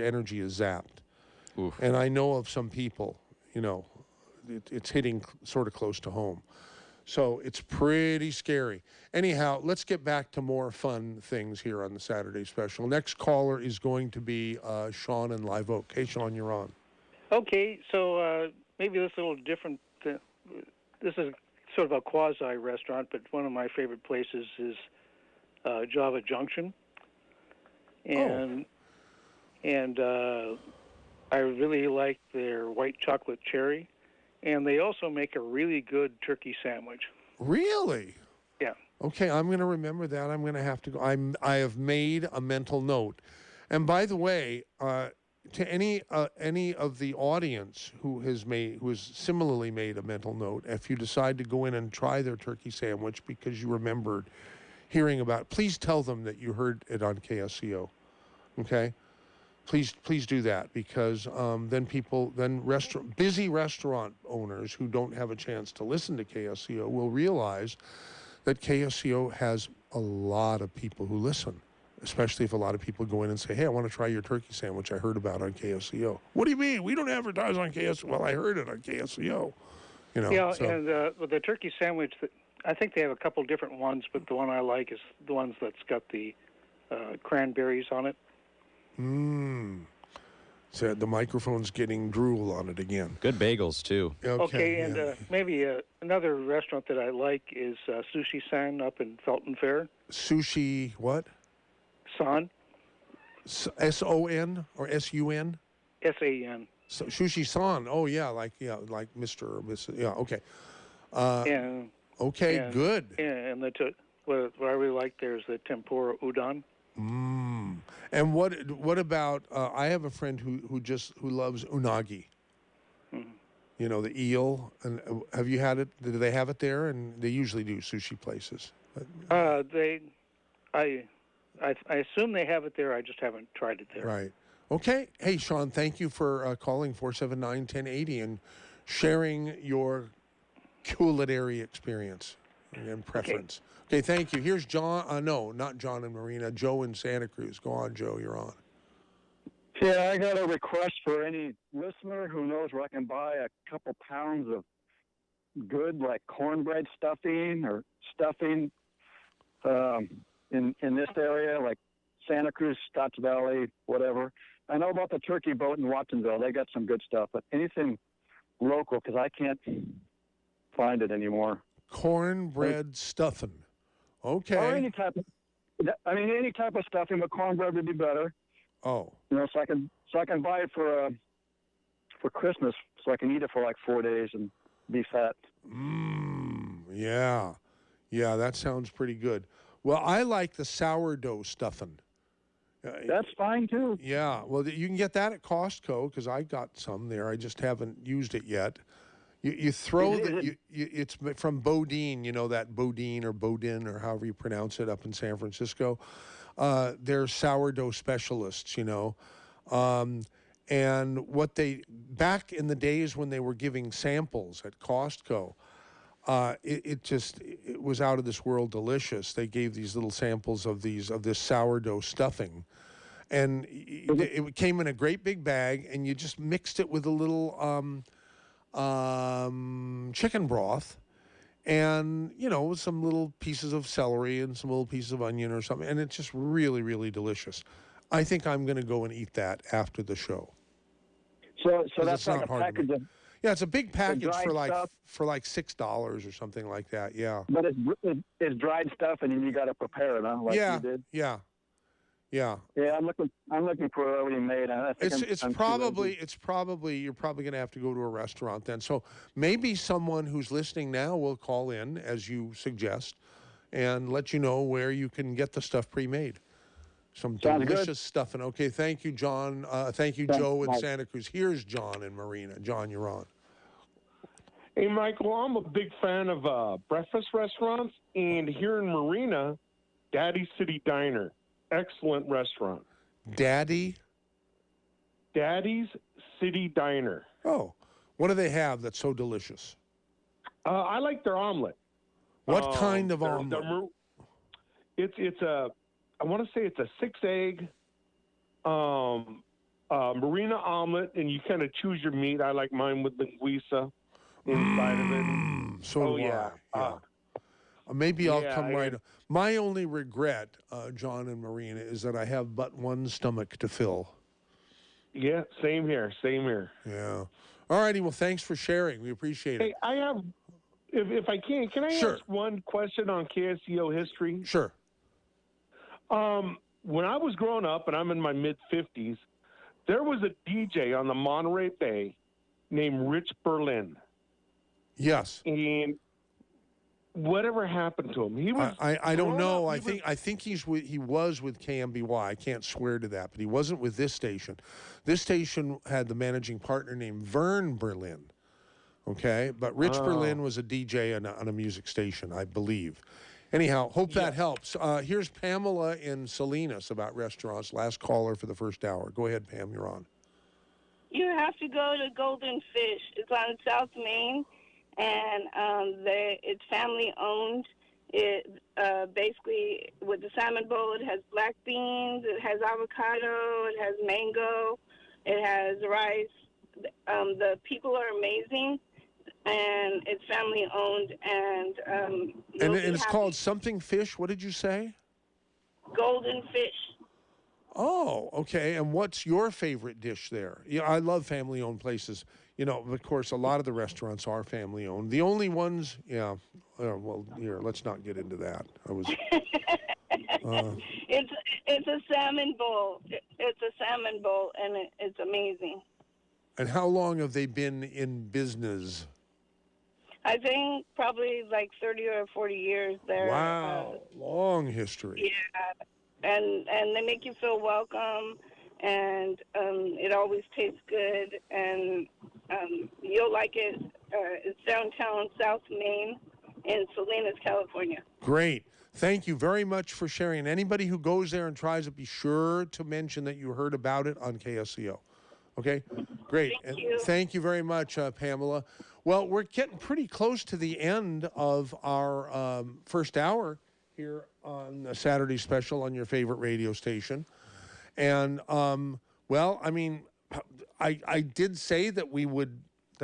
energy is zapped. Oof. And I know of some people, you know, it's hitting sort of close to home. So it's pretty scary. Anyhow, let's get back to more fun things here on the Saturday Special. Next caller is going to be Sean in Live Oak. Okay, Sean, you're on. Okay, so maybe this is a little different. This is sort of a quasi-restaurant, but one of my favorite places is Java Junction. And I really like their white chocolate cherry. And they also make a really good turkey sandwich. Really? Yeah. Okay, I'm going to remember that. I'm going to have to go. I have made a mental note. And by the way, to any of the audience who has similarly made a mental note, if you decide to go in and try their turkey sandwich because you remembered hearing about it, please tell them that you heard it on KSCO. Okay? Please do that, because busy restaurant owners who don't have a chance to listen to KSCO will realize that KSCO has a lot of people who listen, especially if a lot of people go in and say, hey, I want to try your turkey sandwich I heard about on KSCO. What do you mean? We don't advertise on KSCO. Well, I heard it on KSCO. You know, yeah, so. And with the turkey sandwich, I think they have a couple different ones, but the one I like is the ones that's got the cranberries on it. So the microphone's getting drool on it again. Good bagels too. Okay, and maybe another restaurant that I like is Sushi San up in Felton Fair. Sushi what? San. S-O-N or S-U-N? S-A-N. So, Sushi San. Oh yeah, like Mr. or Mrs. Yeah, okay. Okay, good. Yeah, and what I really like there is the tempura udon. And what about? I have a friend who loves unagi. Mm-hmm. You know, the eel. And have you had it? Do they have it there? And they usually do sushi places. I assume they have it there. I just haven't tried it there. Right. Okay. Hey, Sean, thank you for calling 479-1080 and sharing your culinary experience and preference. Okay, thank you. Here's John. No, not John and Marina. Joe in Santa Cruz. Go on, Joe. You're on. Yeah, I got a request for any listener who knows where I can buy a couple pounds of good, like cornbread stuffing or stuffing in this area, like Santa Cruz, Scotts Valley, whatever. I know about the Turkey Boat in Watsonville. They got some good stuff, but anything local, because I can't find it anymore. Cornbread stuffing. Okay. Or any type of stuffing, but cornbread would be better. Oh. You know, so I can buy it for Christmas, so I can eat it for like 4 days and be fat. Yeah. Yeah, that sounds pretty good. Well, I like the sourdough stuffing. That's fine too. Yeah, well, you can get that at Costco because I got some there. I just haven't used it yet. You throw it's from Bodine, you know, that Bodine or Bodin or however you pronounce it up in San Francisco. They're sourdough specialists, you know. And what back in the days when they were giving samples at Costco, it was out of this world delicious. They gave these little samples of this sourdough stuffing. And it came in a great big bag, and you just mixed it with a little chicken broth, and some little pieces of celery and some little pieces of onion or something, and it's just really, really delicious. I think I'm going to go and eat that after the show. So that's like a package of. Yeah, it's a big package for stuff. $6 or something like that. Yeah. But it's dried stuff, and you got to prepare it, huh? Like you did. Yeah. Yeah. Yeah, I'm looking for it already made. It's probably you're probably going to have to go to a restaurant then. So maybe someone who's listening now will call in as you suggest, and let you know where you can get the stuff pre-made. Some delicious stuff. And okay, thank you, John. Thank you, Joe in Santa Cruz. Here's John in Marina. John, you're on. Hey, Michael, I'm a big fan of breakfast restaurants, and here in Marina, Daddy City Diner. Excellent restaurant. Daddy's City Diner. Oh, what do they have that's so delicious? I like their omelet. What kind of omelet? I want to say it's a 6-egg Marina omelet, and you kind of choose your meat. I like mine with linguiça inside of it. So do I. Maybe I'll come right. My only regret, John and Marina, is that I have but one stomach to fill. Yeah, same here. Yeah. All righty. Well, thanks for sharing. We appreciate it. Hey, I have, if I can I ask one question on KSCO history? Sure. When I was growing up, and I'm in my mid-50s, there was a DJ on the Monterey Bay named Rich Berlin. Yes. And whatever happened to him? He was. I don't know. I think he was with KMBY. I can't swear to that, but he wasn't with this station. This station had the managing partner named Vern Berlin. Okay, but Rich Berlin was a DJ on a music station, I believe. Anyhow, hope that helps. Here's Pamela in Salinas about restaurants. Last caller for the first hour. Go ahead, Pam. You're on. You have to go to Golden Fish. It's on South Main, and it's family owned. It basically, with the salmon bowl, it has black beans, it has avocado, it has mango, it has rice. The people are amazing, and it's family owned, and it's called something fish. What did you say? Golden Fish. Oh, okay. And what's your favorite dish there? Yeah, I love family-owned places. Of course, a lot of the restaurants are family-owned. The only ones, well, here, let's not get into that. I was. It's a salmon bowl. It's a salmon bowl, and it's amazing. And how long have they been in business? I think probably like 30 or 40 years there. Wow, long history. Yeah, and they make you feel welcome, and it always tastes good, and you'll like it. It's downtown South Main in Salinas, California. Great. Thank you very much for sharing. And anybody who goes there and tries it, be sure to mention that you heard about it on KSCO. Okay? Great. Thank you very much, Pamela. Well, we're getting pretty close to the end of our first hour here on the Saturday Special on your favorite radio station. And, well, I mean, I did say that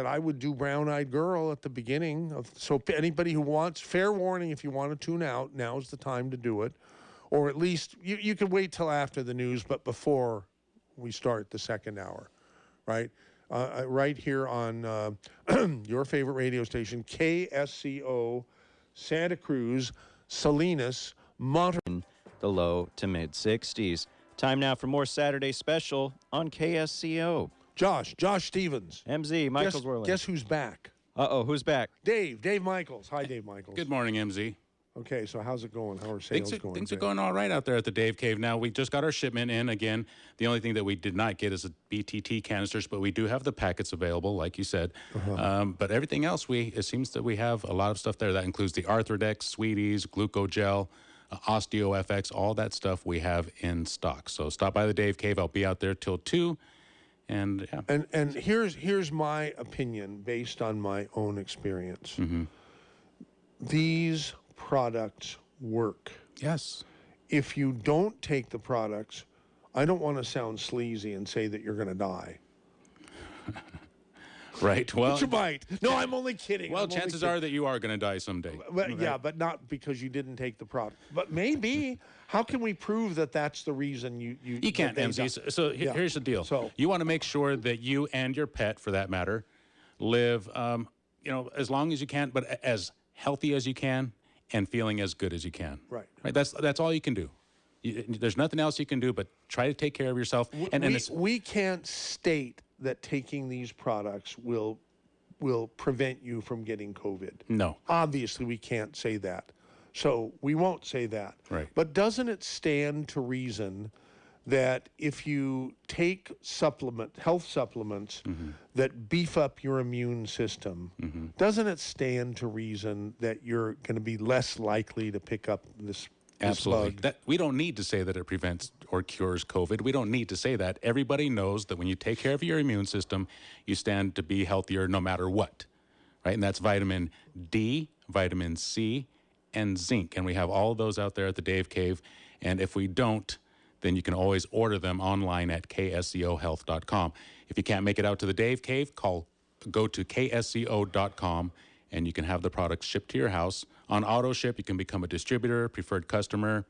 I would do Brown Eyed Girl at the beginning. So anybody who wants, fair warning, if you want to tune out, now's the time to do it. Or at least, you can wait till after the news, but before we start the second hour, right? Right here on your favorite radio station, KSCO, Santa Cruz, Salinas, Monterey. The low to mid 60s. Time now for more Saturday Special on KSCO. Josh Stevens. MZ, Michael Zwerling. Guess who's back? Uh-oh, who's back? Dave Michaels. Hi, Dave Michaels. Good morning, MZ. Okay, so how's it going? How are sales going? Things are going all right out there at the Dave Cave. Now, we just got our shipment in. Again, the only thing that we did not get is the BTT canisters, but we do have the packets available, like you said. But everything else, it seems that we have a lot of stuff there. That includes the Arthrodex, Sweeties, Glucogel, OsteoFX, all that stuff we have in stock. So stop by the Dave Cave. I'll be out there till 2. And yeah. And here's my opinion based on my own experience. These products work. Yes. If you don't take the products, I don't want to sound sleazy and say that you're going to die. Right. Well, but you might. No, I'm only kidding. Well, chances are that you are going to die someday. But, yeah, but not because you didn't take the product. But maybe. How can we prove that that's the reason you can't, MZ. So here's the deal. So you want to make sure that you and your pet, for that matter, live, as long as you can, but as healthy as you can and feeling as good as you can. Right. That's all you can do. There's nothing else you can do but try to take care of yourself. We can't state that taking these products will prevent you from getting COVID. No. Obviously, we can't say that. So we won't say that. Right. But doesn't it stand to reason that if you take health supplements that beef up your immune system, doesn't it stand to reason that you're going to be less likely to pick up this Absolutely. bug? We don't need to say that it prevents or cures COVID. We don't need to say that. Everybody knows that when you take care of your immune system, you stand to be healthier no matter what, right? And that's vitamin D, vitamin C, and zinc. And we have all of those out there at the Dave Cave. And if we don't, then you can always order them online at kscohealth.com. If you can't make it out to the Dave Cave, go to ksco.com and you can have the products shipped to your house. On auto ship, you can become a distributor, preferred customer,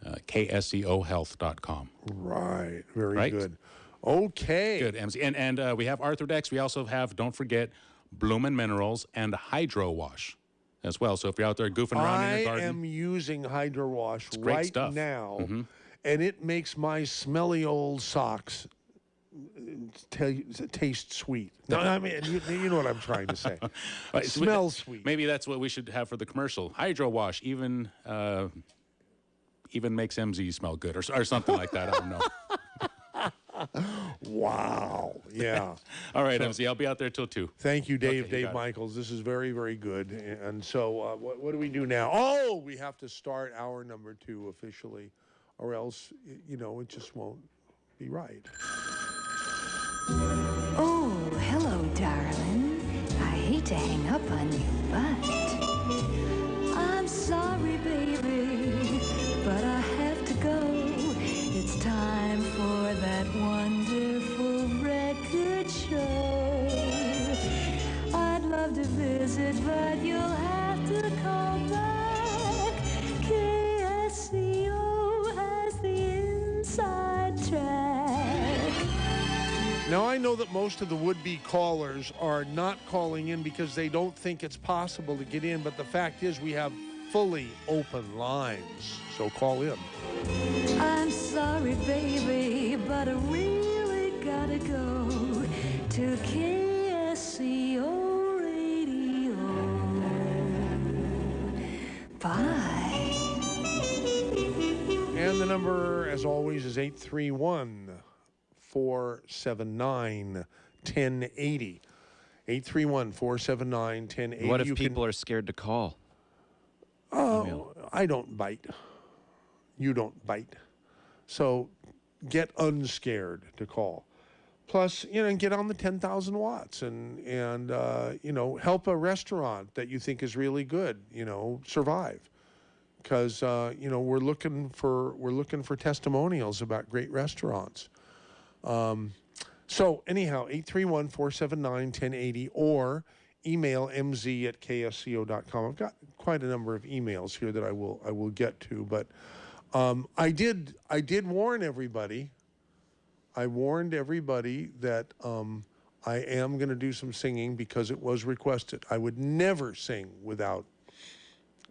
kscohealth.com. Right. Very good. Okay. Good, MC. And we have Arthrodex. We also have, don't forget, Bloomin' Minerals and Hydro Wash as well. So if you're out there goofing around in your garden. I am using Hydro Wash right stuff. now, and it makes my smelly old socks taste sweet. No, I mean, you know what I'm trying to say. Right, smells sweet. Maybe that's what we should have for the commercial. Hydro Wash even makes MZ smell good or something like that. I don't know. Wow. Yeah. All right, MZ. I'll be out there till 2. Thank you, Dave. Okay, Dave Michaels. This is very, very good. And so what do we do now? Oh, we have to start hour number 2 officially, or else, it just won't be right. Oh, hello, darling. I hate to hang up on you, but I'm sorry, baby, but I have to go. It's time for that wonderful record show. I'd love to visit, but you'll have to call back. KSCO has the inside track. Now, I know that most of the would-be callers are not calling in because they don't think it's possible to get in, but the fact is we have fully open lines, so call in. I'm sorry, baby, but I really gotta go to KSCO Radio. Bye. And the number, as always, is 831-479-1080. 831-479-1080. What if people are scared to call? Oh, I don't bite. You don't bite. So get unscared to call. Plus, get on the 10,000 watts and help a restaurant that you think is really good, survive. Because, we're looking for testimonials about great restaurants. So anyhow, 831-479-1080 or email mz@ksco.com. I've got quite a number of emails here that I will get to, but I did warn everybody. I warned everybody that I am going to do some singing because it was requested. I would never sing without,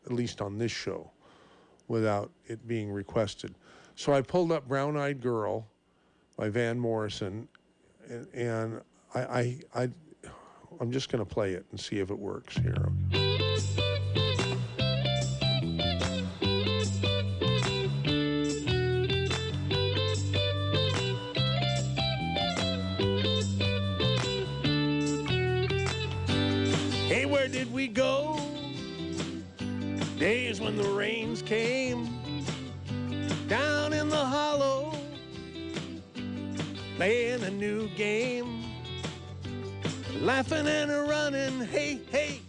at least on this show, without it being requested. So I pulled up Brown Eyed Girl by Van Morrison, and I'm just going to play it and see if it works here. days when the rains came down in the hollow, playing a new game, laughing and a running, hey, hey,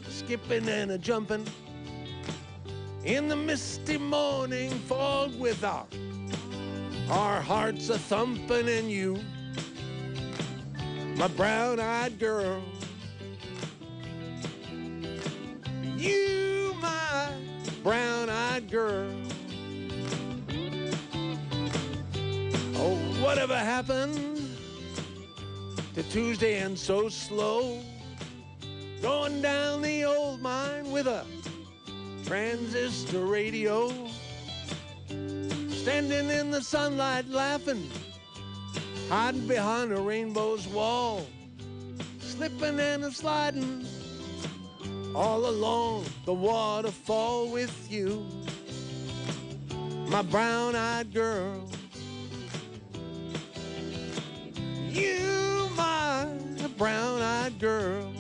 skipping and a jumping in the misty morning fog with our hearts a thumping, and you, my brown-eyed girl, you, my brown-eyed girl. Oh, whatever happened to Tuesday and so slow, going down the old mine with a transistor radio, standing in the sunlight laughing, hiding behind a rainbow's wall, slipping and a sliding all along the waterfall with you, my brown-eyed girl. You, my brown-eyed girl.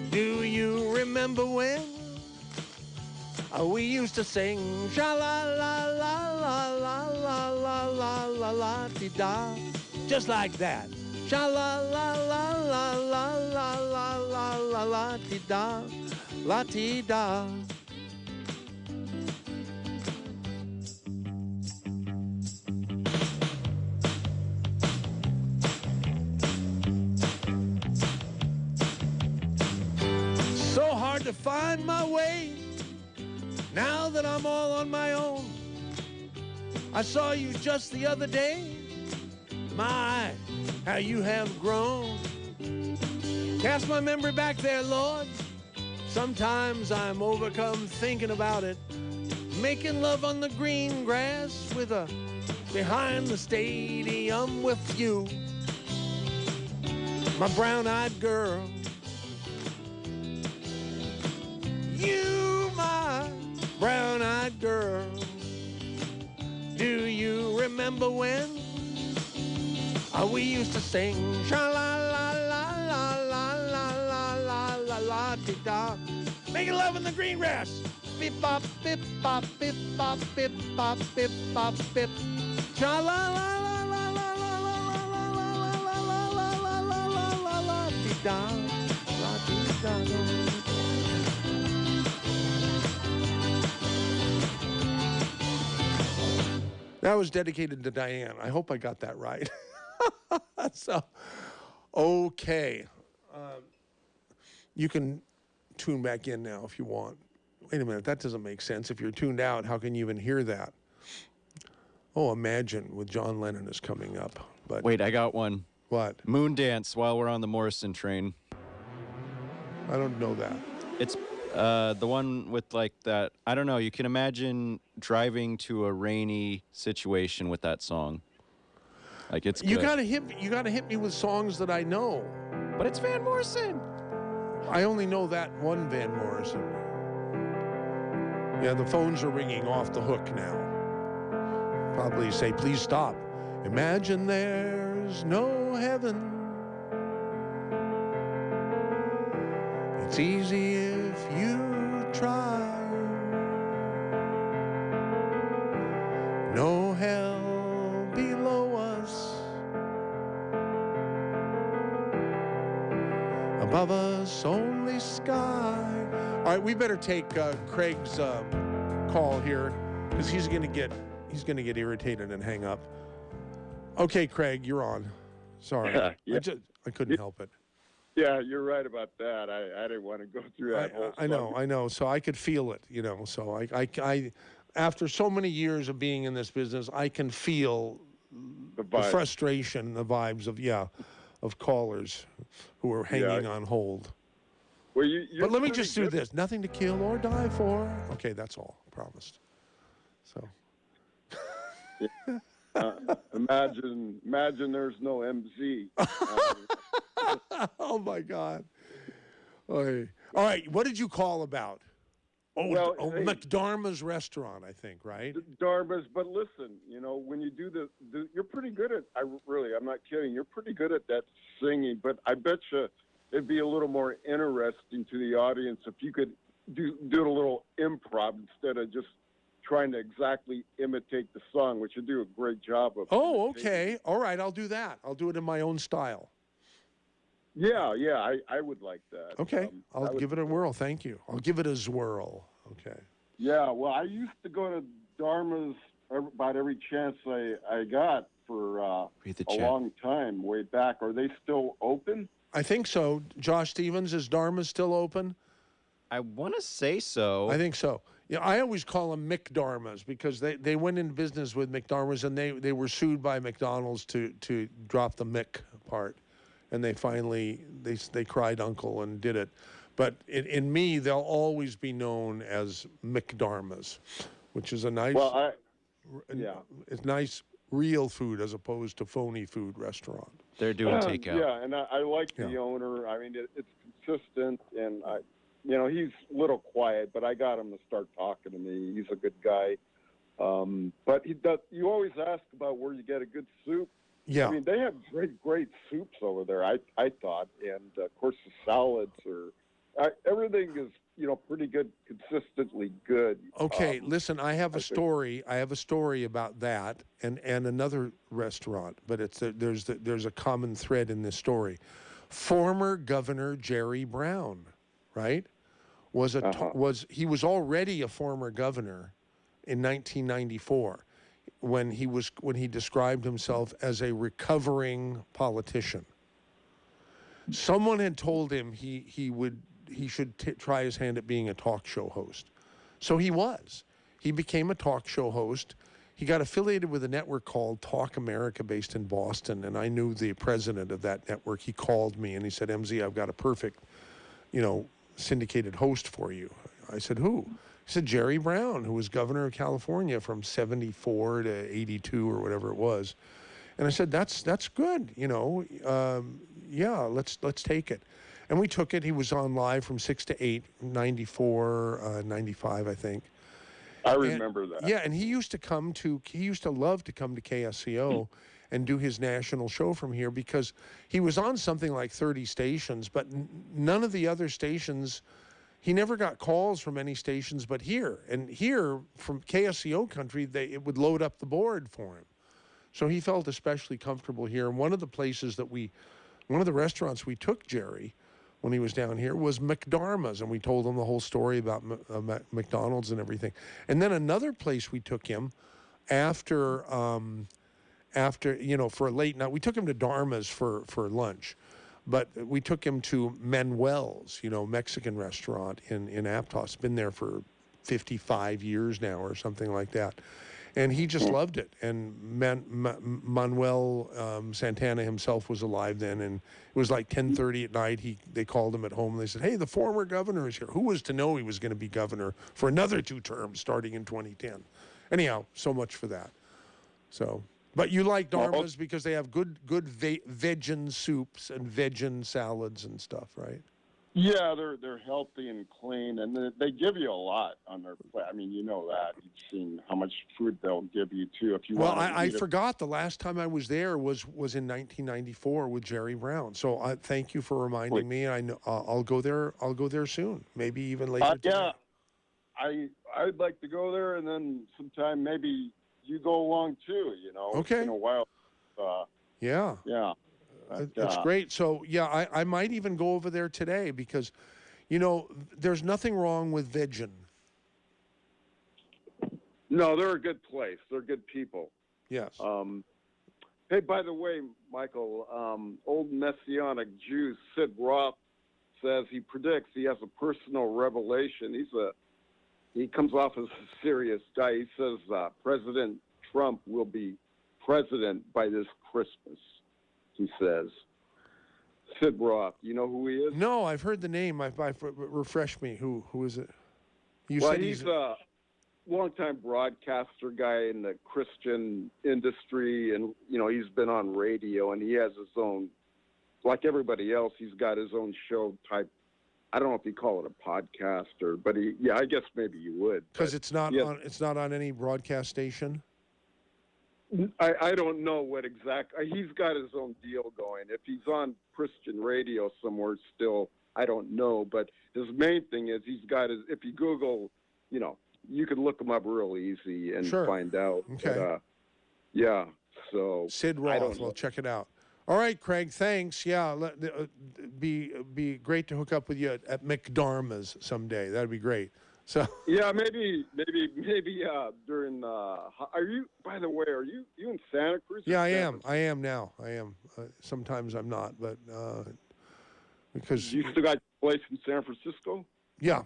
Do you remember when we used to sing sha-la-la-la-la-la-la-la-la-la-la-la-la-dee-da, just like that. Sha-la-la-la-la-la-la-la-la-la-dee-da, la-dee-da. So hard to find my way now that I'm all on my own. I saw you just the other day. My, how you have grown. Cast my memory back there, Lord. Sometimes I'm overcome thinking about it. Making love on the green grass with a behind the stadium with you, my brown-eyed girl. You, my brown-eyed girl. Do you remember when we used to sing sha-la-la-la-la-la-la-la-la-la-la-dee-da, making love in the green grass. Bip-bop, bip-bop, bip-bop, bip-bop, bip-bop, bip. Sha-la-la-la-la-la-la-la-la-la-la-la-la-la-la-la-la-dee-da, la-dee-da. That was dedicated to Diane. I hope I got that right. So, okay. You can tune back in now if you want. Wait a minute, that doesn't make sense. If you're tuned out, how can you even hear that? Oh, Imagine with John Lennon is coming up. But wait, I got one. What? Moon Dance while we're on the Morrison train. I don't know that. It's the one with like that. I don't know. You can imagine driving to a rainy situation with that song. Like it's. You good. gotta hit me with songs that I know. But it's Van Morrison. I only know that one Van Morrison. Yeah, the phones are ringing off the hook now. Probably say, please stop. Imagine there's no heaven. It's easy if you try. No hell below us. Above us, only sky. All right, we better take Craig's call here because he's gonna get irritated and hang up. Okay, Craig, you're on. Sorry, Yeah. I couldn't help it. Yeah, you're right about that. I didn't want to go through that whole song. I know. So I could feel it, So I after so many years of being in this business, I can feel the frustration, the vibes of callers who are hanging on hold. Well, but let me just do this. Nothing to kill or die for. Okay, that's all. Promised. So. Imagine there's no MZ. Oh my God. All right. What did you call about? McDarma's restaurant, I think, right? Darma's, but listen, when you do you're pretty good at. I'm not kidding. You're pretty good at that singing. But I bet you it'd be a little more interesting to the audience if you could do a little improv instead of just trying to exactly imitate the song, which you do a great job of. Oh, okay. All right, I'll do that. I'll do it in my own style. Yeah, I would like that. Okay, I'll give it a whirl. Thank you. I'll give it a zwirl. Okay. Yeah, well, I used to go to Dharma's about every chance I got for a long time, way back. Are they still open? I think so. Josh Stevens, is Dharma still open? I want to say so. I think so. Yeah, I always call them McDharmas because they went into business with McDharmas and they were sued by McDonald's to drop the Mc part, and they finally they cried uncle and did it. But in me, they'll always be known as McDharmas, which is a nice, it's nice real food as opposed to phony food restaurant. They're doing takeout. Yeah, and I like the owner. I mean, it's consistent, and he's a little quiet, but I got him to start talking to me. He's a good guy. But he does. You always ask about where you get a good soup. Yeah. I mean, they have great soups over there. I thought, and of course the salads are. Everything is, pretty good, consistently good. Okay, listen, I have a story. I have a story about that and another restaurant, but there's a common thread in this story. Former Governor Jerry Brown, right, was already a former governor in 1994 when he described himself as a recovering politician. Someone had told him he should try his hand at being a talk show host. So he was. He became a talk show host. He got affiliated with a network called Talk America based in Boston, and I knew the president of that network. He called me and he said, MZ, I've got a perfect, syndicated host for you. I said, who? He said, Jerry Brown, who was governor of California from 74 to 82 or whatever it was. And I said, that's good, yeah, let's take it. And we took it. He was on live from 6 to 8, 94, 95, I think. I remember that. Yeah, and he used to love to come to KSCO and do his national show from here because he was on something like 30 stations, but none of the other stations, he never got calls from any stations but here. And here, from KSCO country, it would load up the board for him. So he felt especially comfortable here. And one of the restaurants we took Jerry when he was down here was McDharma's, and we told him the whole story about McDonald's and everything. And then another place we took him after for a late night, we took him to Dharma's for lunch, but we took him to Manuel's, Mexican restaurant in Aptos. Been there for 55 years now or something like that. And he just loved it. And Manuel Santana himself was alive then, and it was like 10:30 at night. They called him at home, and they said, hey, the former governor is here. Who was to know he was going to be governor for another 2 terms starting in 2010? Anyhow, so much for that. So, but you like Dharma's because they have good veggie soups and veggie salads and stuff, right? Yeah, they're healthy and clean, and they give you a lot on their plate. I mean, you know that. You've seen how much food they'll give you too if you want. Well, I forgot the last time I was there was in 1994 with Jerry Brown. So I thank you for reminding me. I know I'll go there. I'll go there soon. Maybe even later. Yeah, I'd like to go there, and then sometime maybe you go along too. Okay. It's been a while. Yeah. Yeah. It's great. So, yeah, I might even go over there today because, there's nothing wrong with vegan. No, they're a good place. They're good people. Yes. Hey, by the way, Michael, old Messianic Jew Sid Roth says he predicts he has a personal revelation. He comes off as a serious guy. He says President Trump will be president by this Christmas. He says, Sid Roth. You know who he is? No, I've heard the name. Refresh me. Who is it? He's a longtime broadcaster guy in the Christian industry, and he's been on radio, and he has his own. Like everybody else, he's got his own show type. I don't know if you call it a podcast but I guess maybe you would. Because it's not on any broadcast station. I don't know what he's got his own deal going. If he's on Christian radio somewhere still, I don't know. But his main thing is he's got his. If you Google, you can look him up real easy and find out. Okay. But, yeah. So Sid Roth. Well, check it out. All right, Craig. Thanks. Yeah, be great to hook up with you at McDarma's someday. That'd be great. So yeah, maybe during. Are you? By the way, are you in Santa Cruz? Yeah, I am. I am now. I am. Sometimes I'm not, but because you still got your place in San Francisco. Yeah.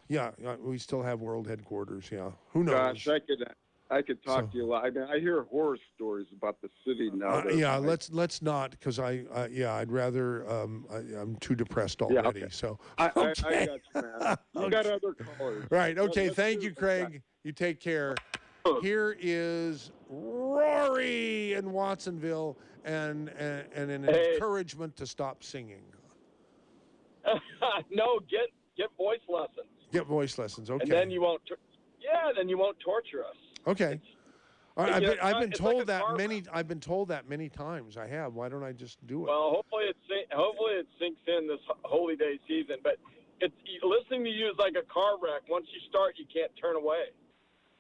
We still have world headquarters. Yeah. Who knows? Gosh, I could talk to you a lot. I mean, I hear horror stories about the city now. Yeah, let's not, because I'd rather. I'm too depressed already. Yeah, okay. So I got you, man. You got other callers. Right. Okay. Thank you, Craig. You take care. Here is Rory in Watsonville, and an encouragement to stop singing. No, get voice lessons. Get voice lessons. Okay. And then you won't. Then you won't torture us. Okay. I've been told that many. I've been told that many times. I have. Why don't I just do it? Well, hopefully it sinks in this holy day season. But it's listening to you is like a car wreck. Once you start, you can't turn away.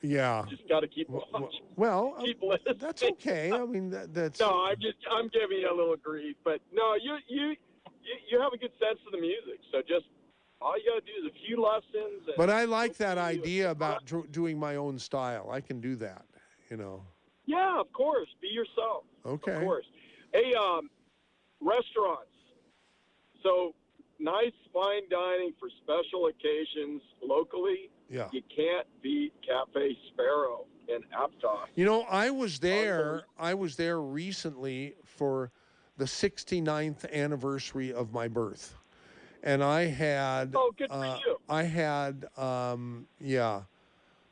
Yeah. You just got to keep watching. Well, keep listening. That's okay. I mean, that's. No, I'm giving you a little grief, but no, you have a good sense of the music. So just all you got to do is a few lessons. But I like that idea about doing my own style. I can do that. Yeah, of course. Be yourself. Okay. Of course. Hey, restaurants. So nice fine dining for special occasions locally. Yeah. You can't beat Cafe Sparrow in Aptos. I was there. I was there recently for the 69th anniversary of my birth, and I had. Oh, good for you. I had.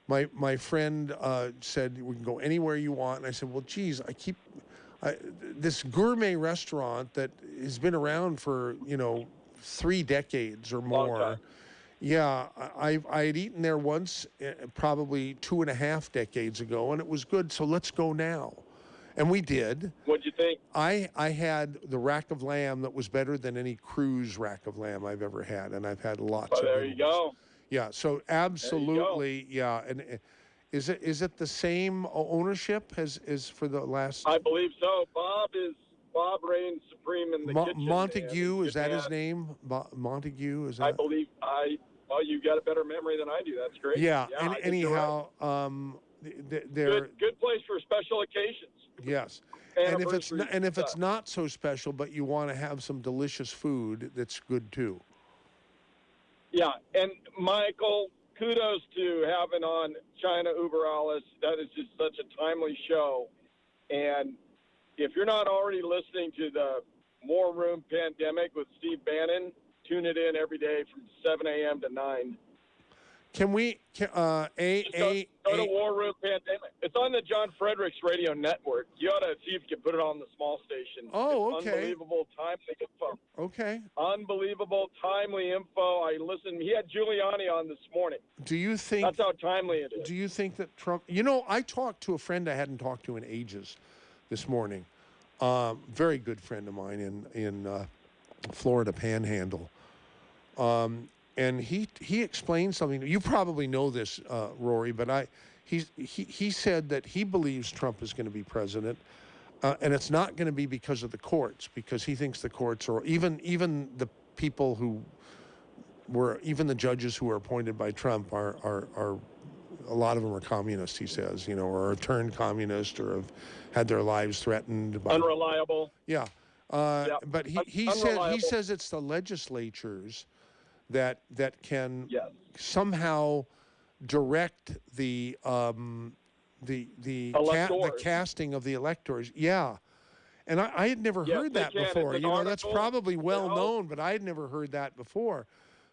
My friend said we can go anywhere you want, and I said, well, geez, this gourmet restaurant that has been around for 3 decades or more. Yeah, I had eaten there once, probably 2.5 decades ago, and it was good. So let's go now, and we did. What'd you think? I had the rack of lamb that was better than any cruise rack of lamb I've ever had, and I've had lots of. There you go. Yeah, so absolutely, yeah. And is it the same ownership as for the last? I believe so. Bob reigns supreme in the kitchen. Montague, is that his name? Montague, is that? I believe well, you've got a better memory than I do. That's great. Yeah. I anyhow, they're good place for special occasions. Yes. And if it's not so special, but you want to have some delicious food, that's good too. Yeah, and Michael, kudos to having on China Uber Alice. That is just such a timely show. And if you're not already listening to the War Room Pandemic with Steve Bannon, tune it in every day from 7 a.m. to 9. Can we go to War Room Pandemic? It's on the John Fredericks Radio Network. You ought to see if you can put it on the small station. Oh, it's okay. Unbelievable, timely info. Okay. Unbelievable, timely info. I listened. He had Giuliani on this morning. Do you think that's how timely it is? Do you think that Trump? I talked to a friend I hadn't talked to in ages this morning. Very good friend of mine in Florida Panhandle. And he explained something. You probably know this, Rory, but he said that he believes Trump is going to be president, and it's not going to be because of the courts, because he thinks the courts are even the people who were the judges who were appointed by Trump are a lot of them are communists. He says, or have turned communist or have had their lives threatened by unreliable. Yeah, but he says it's the legislatures that can somehow direct the casting of the electors. Yeah, and I had never heard that before. That's probably well known, but I had never heard that before.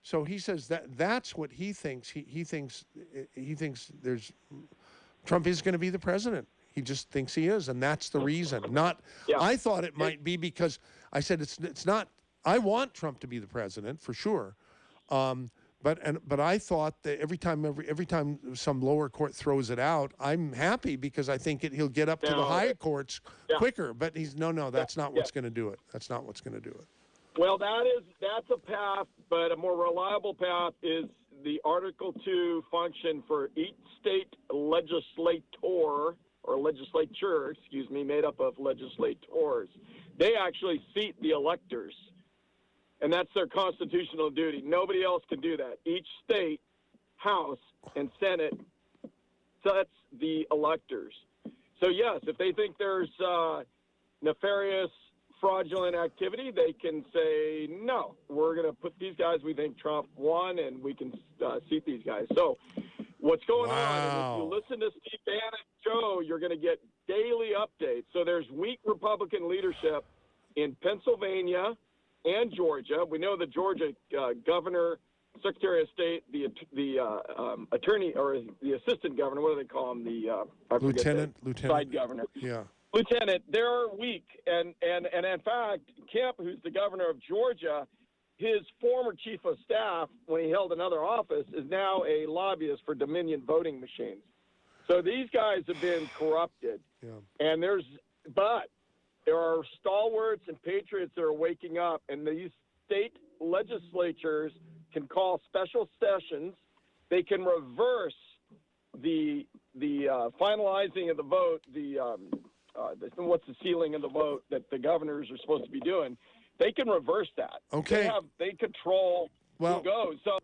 So he says that's what he thinks. He thinks Trump is going to be the president. He just thinks he is, and that's the reason. I thought it might be because I said it's not. I want Trump to be the president for sure. But I thought that every time some lower court throws it out, I'm happy because I think he'll get up to the higher courts quicker. But he's no, that's not what's going to do it. That's not what's going to do it. Well, that's a path, but a more reliable path is the Article 2 function for each state legislator or legislature, made up of legislators. They actually seat the electors, and that's their constitutional duty. Nobody else can do that. Each state, House, and Senate sets the electors. So, yes, if they think there's nefarious, fraudulent activity, they can say, no, we're going to put these guys, we think Trump won, and we can seat these guys. So what's going on, and if you listen to Steve Bannon's show, you're going to get daily updates. So there's weak Republican leadership in Pennsylvania and Georgia. We know the Georgia governor, Secretary of State, the attorney, or the assistant governor, what do they call him? Lieutenant. Side governor. Yeah. Lieutenant, they're weak, and in fact, Kemp, who's the governor of Georgia, his former chief of staff, when he held another office, is now a lobbyist for Dominion voting machines. So these guys have been corrupted, and but there are stalwarts and patriots that are waking up, and these state legislatures can call special sessions. They can reverse the finalizing of the vote, what's the sealing of the vote that the governors are supposed to be doing. They can reverse that. Okay. They control who goes. So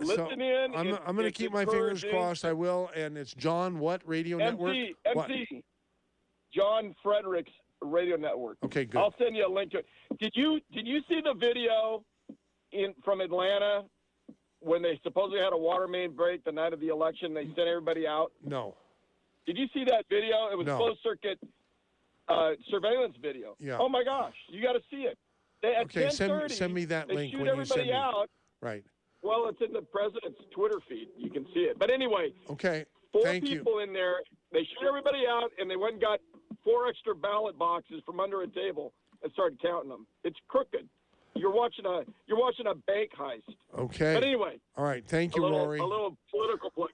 listen in. I'm going to keep my fingers crossed. I will. And it's John what radio network? MC. John Frederick's radio network. Okay, good. I'll send you a link to it. Did you see the video from Atlanta when they supposedly had a water main break the night of the election? They sent everybody out. No. Did you see that video? It was No. closed circuit surveillance video. Yeah. Oh my gosh, you got to see it. At 10:30, send me that link shoot when you everybody send me. out. Right. Well, it's in the president's Twitter feed. You can see it. But anyway, okay. Four Thank people in there. They shoot everybody out, and they went and got 4 extra ballot boxes from under a table and started counting them. It's crooked. You're watching a bank heist. Okay. But anyway. All right. Thank you, Rory. A little political play.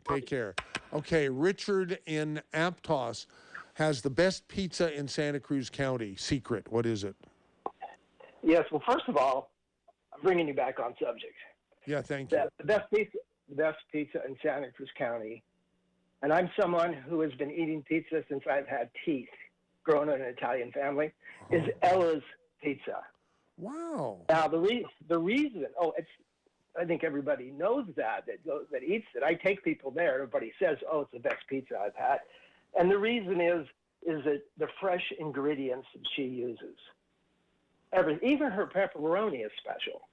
Take care. Okay, Richard in Aptos has the best pizza in Santa Cruz County. Secret. What is it? Yes. Well, first of all, I'm bringing you back on subject. Yeah, thank you. The best pizza in Santa Cruz County, and I'm someone who has been eating pizza since I've had teeth, growing up in an Italian family, is Ella's Pizza. Wow. Now the reason, I think everybody knows that eats it. I take people there. Everybody says, "Oh, it's the best pizza I've had," and the reason is that the fresh ingredients that she uses. Even her pepperoni is special.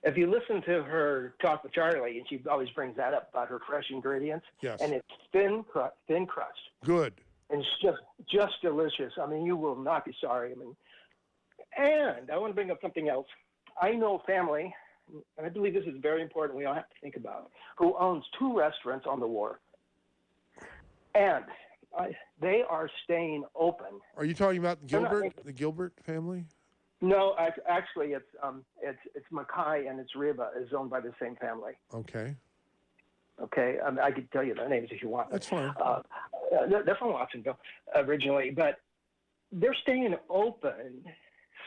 If you listen to her talk with Charlie, and she always brings that up about her fresh ingredients, yes, and it's thin crust. Good. And it's just delicious. I mean, you will not be sorry. I mean, and I want to bring up something else. I know a family, and I believe this is very important, we all have to think about, who owns 2 restaurants on the wharf. And they are staying open. Are you talking about the Gilbert family? No, actually, it's Mackay and it's Riba is owned by the same family. Okay. Okay, I could tell you their names if you want. That's fine. They're from Watsonville originally, but they're staying open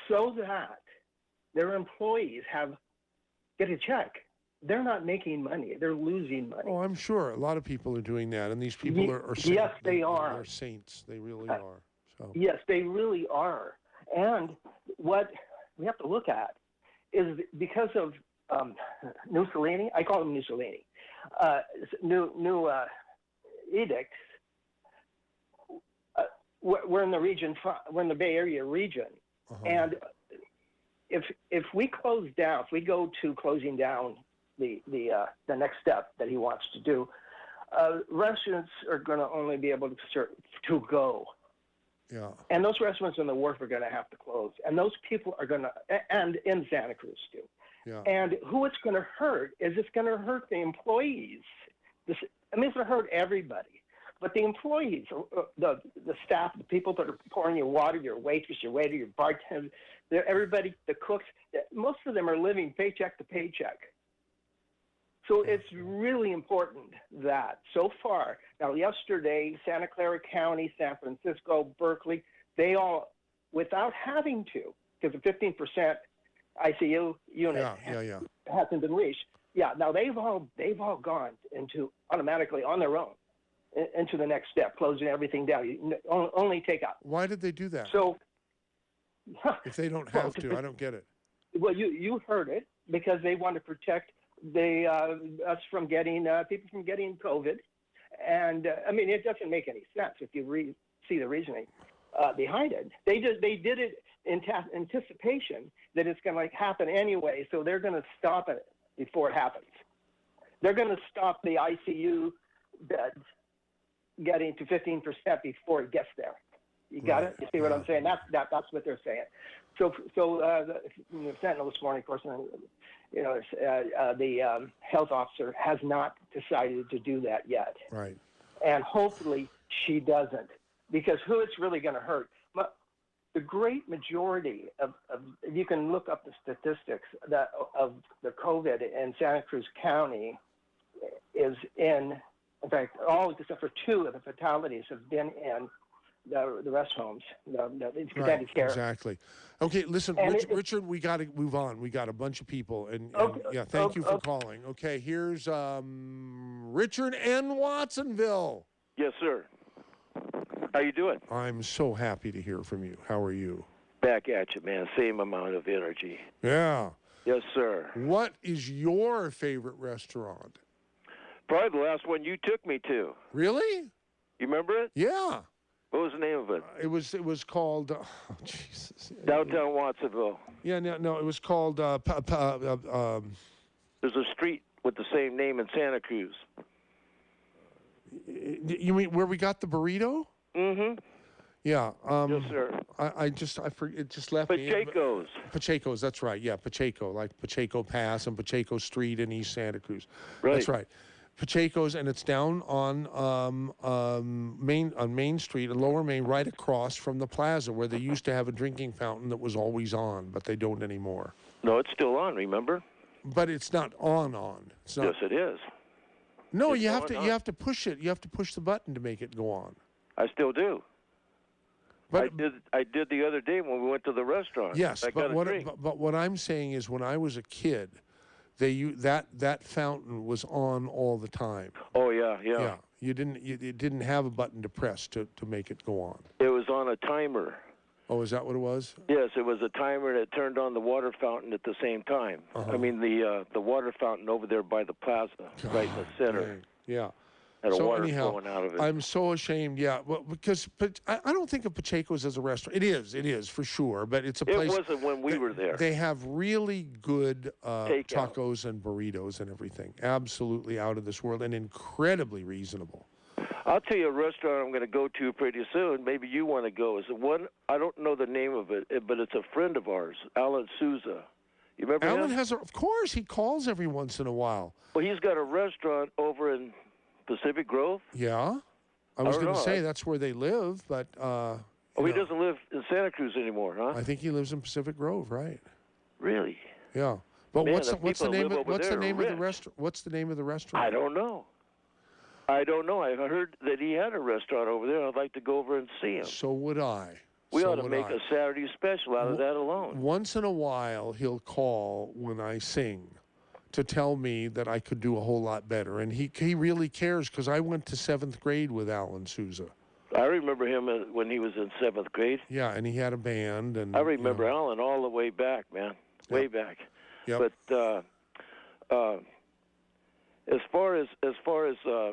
so that their employees get a check. They're not making money; they're losing money. Oh, I'm sure a lot of people are doing that, and these people are yes, they are. They're saints. They really are. So. Yes, they really are. And what we have to look at is because of Mussolini, I call him Mussolini, new edicts. We're in the region. We're in the Bay Area region, and if we close down, if we go to closing down the next step that he wants to do, restaurants are going to only be able to go. Yeah. And those restaurants on the wharf are going to have to close, and those people are going to, and in Santa Cruz too. Yeah. And who it's going to hurt is it's going to hurt the employees. It's going to hurt everybody. But the employees, the staff, the people that are pouring your water, your waitress, your waiter, your bartender, everybody, the cooks, most of them are living paycheck to paycheck. So it's really important that so far, now yesterday, Santa Clara County, San Francisco, Berkeley, they all, without having to, because the 15% ICU unit Yeah. hasn't been reached. Yeah, now they've all gone into automatically on their own into the next step, closing everything down. Only take out. Why did they do that? So if they don't have to, I don't get it. Well, you heard it, because they want to protect us from getting people from getting COVID, and I mean, it doesn't make any sense if you see the reasoning behind it. They did it in anticipation that it's going to happen anyway, so they're going to stop it before it happens. They're going to stop the ICU beds getting to 15% before it gets there. You got it? You see what I'm saying? That's what they're saying. So the Sentinel this morning, of course, the health officer has not decided to do that yet. Right. And hopefully she doesn't, because who it's really going to hurt? The great majority of you can look up the statistics of the COVID in Santa Cruz County is in fact, all except for 2 of the fatalities have been in the rest homes, the extended care. Exactly. Okay, listen, Richard, we got to move on. We got a bunch of people, and thank you for calling. Okay, here's Richard in Watsonville. Yes, sir. How you doing? I'm so happy to hear from you. How are you? Back at you, man. Same amount of energy. Yeah. Yes, sir. What is your favorite restaurant? Probably the last one you took me to. Really? You remember it? Yeah. What was the name of it? It was called. Oh, Jesus. Downtown Watsonville. Yeah, no, it was called. There's a street with the same name in Santa Cruz. You mean where we got the burrito? Mm-hmm. Yeah. Yes, sir. I forget. It just left me. Pacheco's. Pacheco's. That's right. Yeah, Pacheco, like Pacheco Pass and Pacheco Street in East Santa Cruz. Right. That's right. Pacheco's, and it's down on Main Street, Lower Main, right across from the plaza where they used to have a drinking fountain that was always on, but they don't anymore. No, it's still on. Remember? But it's not on. It's not. Yes, it is. No, it's you have to push it. You have to push the button to make it go on. I still do. But I did the other day when we went to the restaurant. Yes, I got a drink. but what I'm saying is, when I was a kid, that fountain was on all the time. Oh yeah. Yeah. You didn't have a button to press to make it go on. It was on a timer. Oh, is that what it was? Yes, it was a timer that turned on the water fountain at the same time. I mean the water fountain over there by the plaza, right in the center. Dang. Yeah. Had so water anyhow, flowing out of it. I'm so ashamed. Yeah, well, because I don't think of Pacheco's as a restaurant. It is for sure, but it's a place. It wasn't when we were there. They have really good Takeout. tacos and burritos and everything. Absolutely out of this world and incredibly reasonable. I'll tell you a restaurant I'm going to go to pretty soon. Maybe you want to go. It's one, I don't know the name of it, but it's a friend of ours, Alan Souza. You remember Alan him? of course, he calls every once in a while. Well, he's got a restaurant over in Pacific Grove. Yeah. I was going to say I- that's where they live, but... he doesn't live in Santa Cruz anymore, huh? I think he lives in Pacific Grove, right? Really? Yeah. But Man, what's the the people name live of over there are the rich. restaurant? What's the name of the restaurant? I don't know. I heard that he had a restaurant over there. I'd like to go over and see him. So would I. We So ought to would make I. a Saturday special out of that alone. Once in a while, he'll call when I sing to tell me that I could do a whole lot better. And he really cares, because I went to 7th grade with Alan Souza. I remember him when he was in 7th grade. Yeah, and he had a band. And I remember Alan all the way back, man. Way back. Yep. But as far as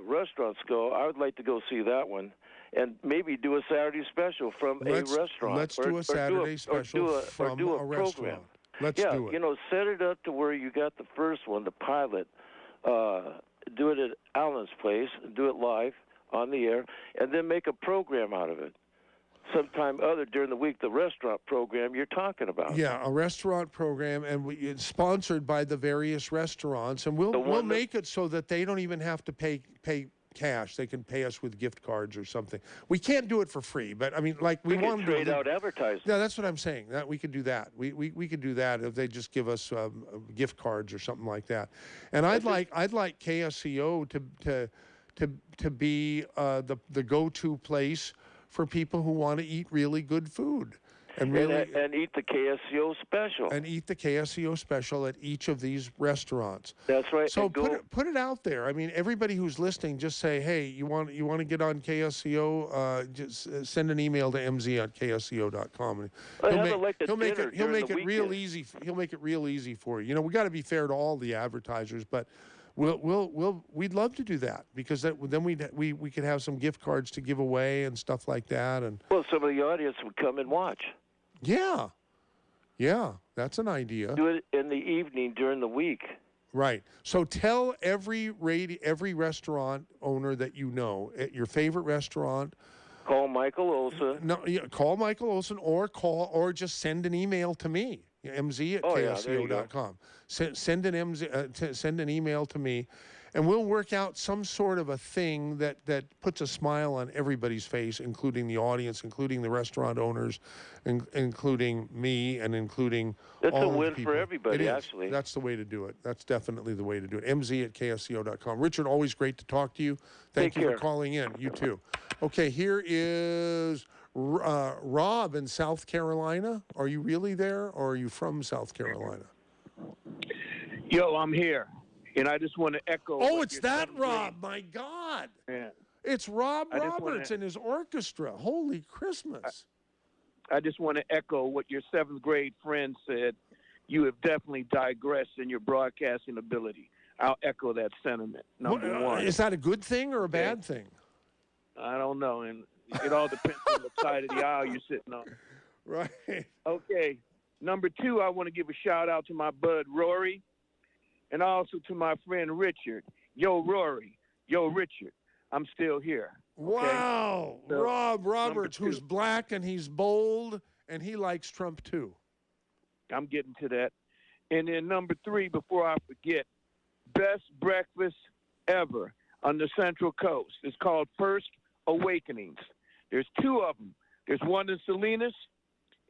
restaurants go, I would like to go see that one, and maybe do a Saturday special from a restaurant. Let's do a Saturday special from do a a program. restaurant. Let's yeah, do it. Set it up to where you got the first one, the pilot. Do it at Alan's place, do it live on the air, and then make a program out of it. Sometime other during the week, the restaurant program you're talking about. Yeah, a restaurant program, and it's sponsored by the various restaurants, and we'll make it so that they don't even have to pay cash. They can pay us with gift cards or something. We can't do it for free, but I mean, like we want to trade out advertising. Yeah, that's what I'm saying. That we could do that. We could do that if they just give us gift cards or something like that. And I'd like KSCO to be the go-to place for people who want to eat really good food. And really, and eat the KSCO special. And eat the KSCO special at each of these restaurants. That's right. So put it out there. I mean, everybody who's listening, just say, hey, you want to get on KSCO? Just send an email to mz@ksco.com. He'll make it real easy. He'll make it real easy for you. You know, we got to be fair to all the advertisers, but we'd love to do that because then we could have some gift cards to give away and stuff like that. And well, some of the audience would come and watch. Yeah, that's an idea. Do it in the evening during the week. Right. So tell every restaurant owner that you know at your favorite restaurant. Call Michael Olson. No, call Michael Olson or just send an email to me, mz@ksco.com. Send an email to me, and we'll work out some sort of a thing that puts a smile on everybody's face, including the audience, including the restaurant owners, including me, and including That's all a win the people. for everybody, It is. actually. That's the way to do it. That's definitely the way to do it. mz@ksco.com. Richard, always great to talk to you. Thank you for calling in. You too. Okay, here is Rob in South Carolina. Are you really there, or are you from South Carolina? Yo, I'm here, and I just want to echo. Oh, it's that Rob! My God! Yeah. It's Rob Roberts and his orchestra. Holy Christmas! I just want to echo what your 7th grade friend said. You have definitely digressed in your broadcasting ability. I'll echo that sentiment. Number one. Is that a good thing or a bad thing? I don't know, and it all depends on the side of the aisle you're sitting on. Right. Okay. Number 2, I want to give a shout out to my bud Rory, and also to my friend Richard. Yo, Rory. Yo, Richard. I'm still here. Okay? Wow. So, Rob Roberts, who's black and he's bold, and he likes Trump too. I'm getting to that. And then number 3, before I forget, best breakfast ever on the Central Coast. It's called First Awakenings. There's 2 of them. There's one in Salinas,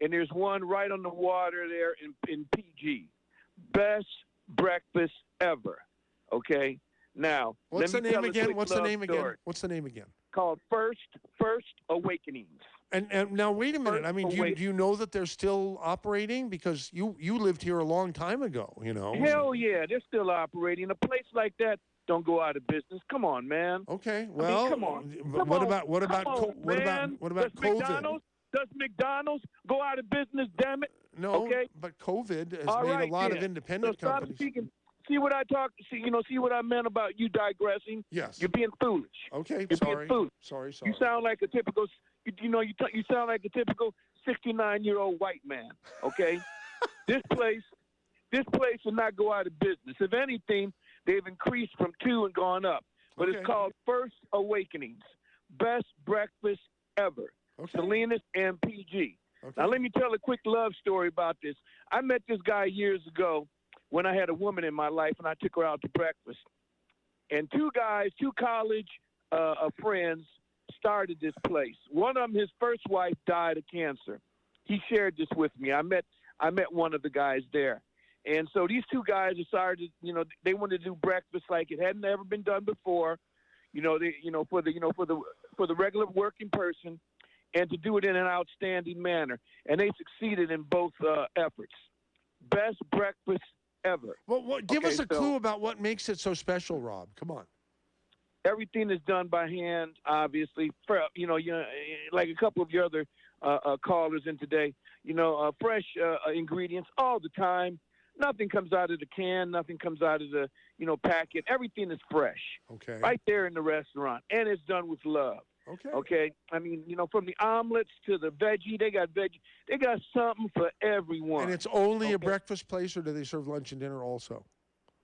and there's one right on the water there in PG. Best breakfast ever. Okay? Now, What's the name again? What's the name again? Called First Awakenings. And now wait a minute. I mean, do you know that they're still operating? Because you lived here a long time ago, you know. Hell yeah, they're still operating. A place like that don't go out of business. Come on, man. Okay, well, I mean, come on. What about COVID? Does McDonald's go out of business? Damn it. No, okay? But COVID has made a lot of independent companies. See what I meant about you digressing? Yes. You're being foolish. Okay, You're sorry. being foolish. Sorry. You sound like a typical, you sound like a typical 69-year-old white man, okay? This place will not go out of business. If anything, they've increased from 2 and gone up. But it's called First Awakenings. Best breakfast ever. Salinas and PG. Now, let me tell a quick love story about this. I met this guy years ago when I had a woman in my life, and I took her out to breakfast. And 2 college friends started this place. One of them, his first wife, died of cancer. He shared this with me. I met one of the guys there. And so these 2 guys decided, they wanted to do breakfast like it hadn't ever been done before, for the regular working person, and to do it in an outstanding manner. And they succeeded in both efforts. Best breakfast ever. Well, give us a clue about what makes it so special, Rob. Come on. Everything is done by hand, obviously. Like a couple of your other callers in today, fresh ingredients all the time. Nothing comes out of the can. Nothing comes out of the, packet. Everything is fresh. Okay. Right there in the restaurant. And it's done with love. Okay. I mean, from the omelets to the veggie, they got something for everyone. And it's only a breakfast place, or do they serve lunch and dinner also?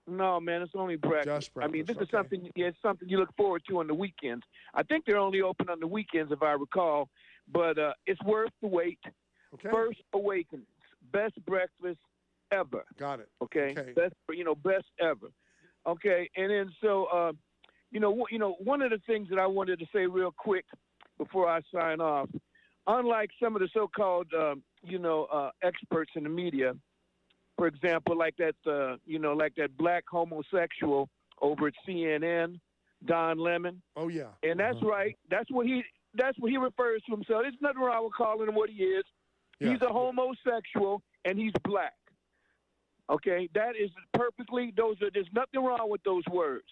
No, man, it's only breakfast. Just breakfast. I mean, this is something. Yeah, it's something you look forward to on the weekends. I think they're only open on the weekends, if I recall. But it's worth the wait. Okay. First Awakenings, best breakfast ever. Got it. Okay. Best ever. Okay, and then so. One of the things that I wanted to say real quick before I sign off, unlike some of the so-called, experts in the media, for example, like that black homosexual over at CNN, Don Lemon. Oh yeah. And that's right. That's what he refers to himself. There's nothing wrong with calling him what he is. Yeah. He's a homosexual and he's black. Okay, that is perfectly. There's nothing wrong with those words.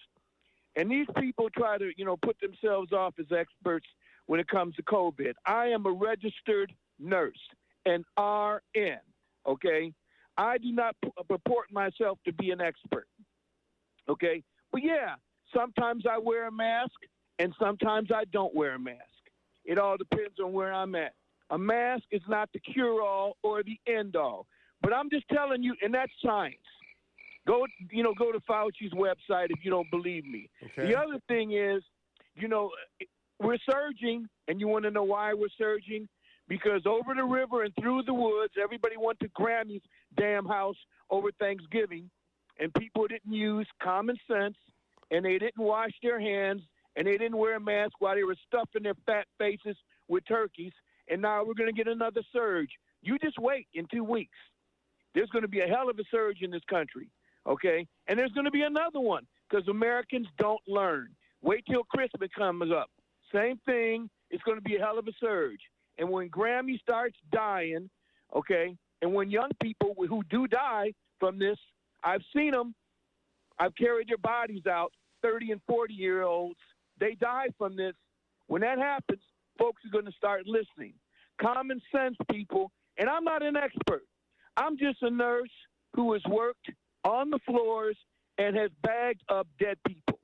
And these people try to, put themselves off as experts when it comes to COVID. I am a registered nurse, an RN. Okay, I do not purport myself to be an expert. Okay, but yeah, sometimes I wear a mask and sometimes I don't wear a mask. It all depends on where I'm at. A mask is not the cure-all or the end-all. But I'm just telling you, and that's science. Go to Fauci's website if you don't believe me. Okay. The other thing is, we're surging, and you want to know why we're surging? Because over the river and through the woods, everybody went to Grammy's damn house over Thanksgiving, and people didn't use common sense, and they didn't wash their hands, and they didn't wear a mask while they were stuffing their fat faces with turkeys, and now we're going to get another surge. You just wait in 2 weeks. There's going to be a hell of a surge in this country, okay? And there's going to be another one because Americans don't learn. Wait till Christmas comes up. Same thing. It's going to be a hell of a surge. And when Grammy starts dying, okay, and when young people who do die from this, I've seen them. I've carried their bodies out, 30 and 40-year-olds. They die from this. When that happens, folks are going to start listening. Common sense, people. And I'm not an expert. I'm just a nurse who has worked on the floors and has bagged up dead people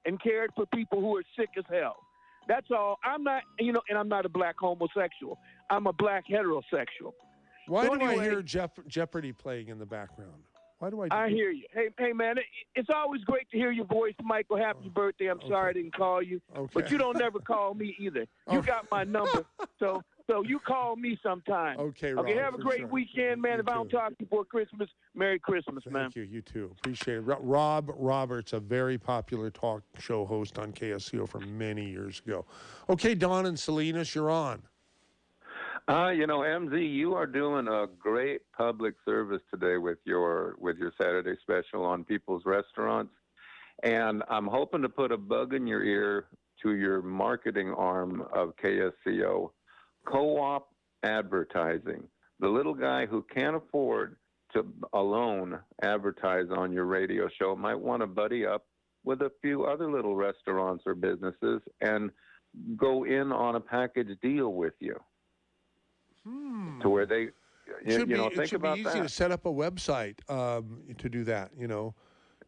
and cared for people who are sick as hell. That's all. I'm not, and I'm not a black homosexual. I'm a black heterosexual. Why So do I anyway, hear Jeopardy playing in the background? Why do I do I hear you. Hey, man, it's always great to hear your voice, Michael. Happy birthday. I'm sorry I didn't call you. Okay. But you don't never call me either. You got my number. So you call me sometime. Okay, Okay, Rob, have a for great sure. weekend, man. If I don't talk to you before Christmas, Merry Christmas, man. Thank you. You too. Appreciate it. Rob Roberts, a very popular talk show host on KSCO from many years ago. Okay, Don and Salinas, you're on. MZ, you are doing a great public service today with your Saturday special on people's restaurants, and I'm hoping to put a bug in your ear to your marketing arm of KSCO, co-op advertising. The little guy who can't afford to alone advertise on your radio show might want to buddy up with a few other little restaurants or businesses and go in on a package deal with you. To where they, It should be about easy that. to set up a website to do that,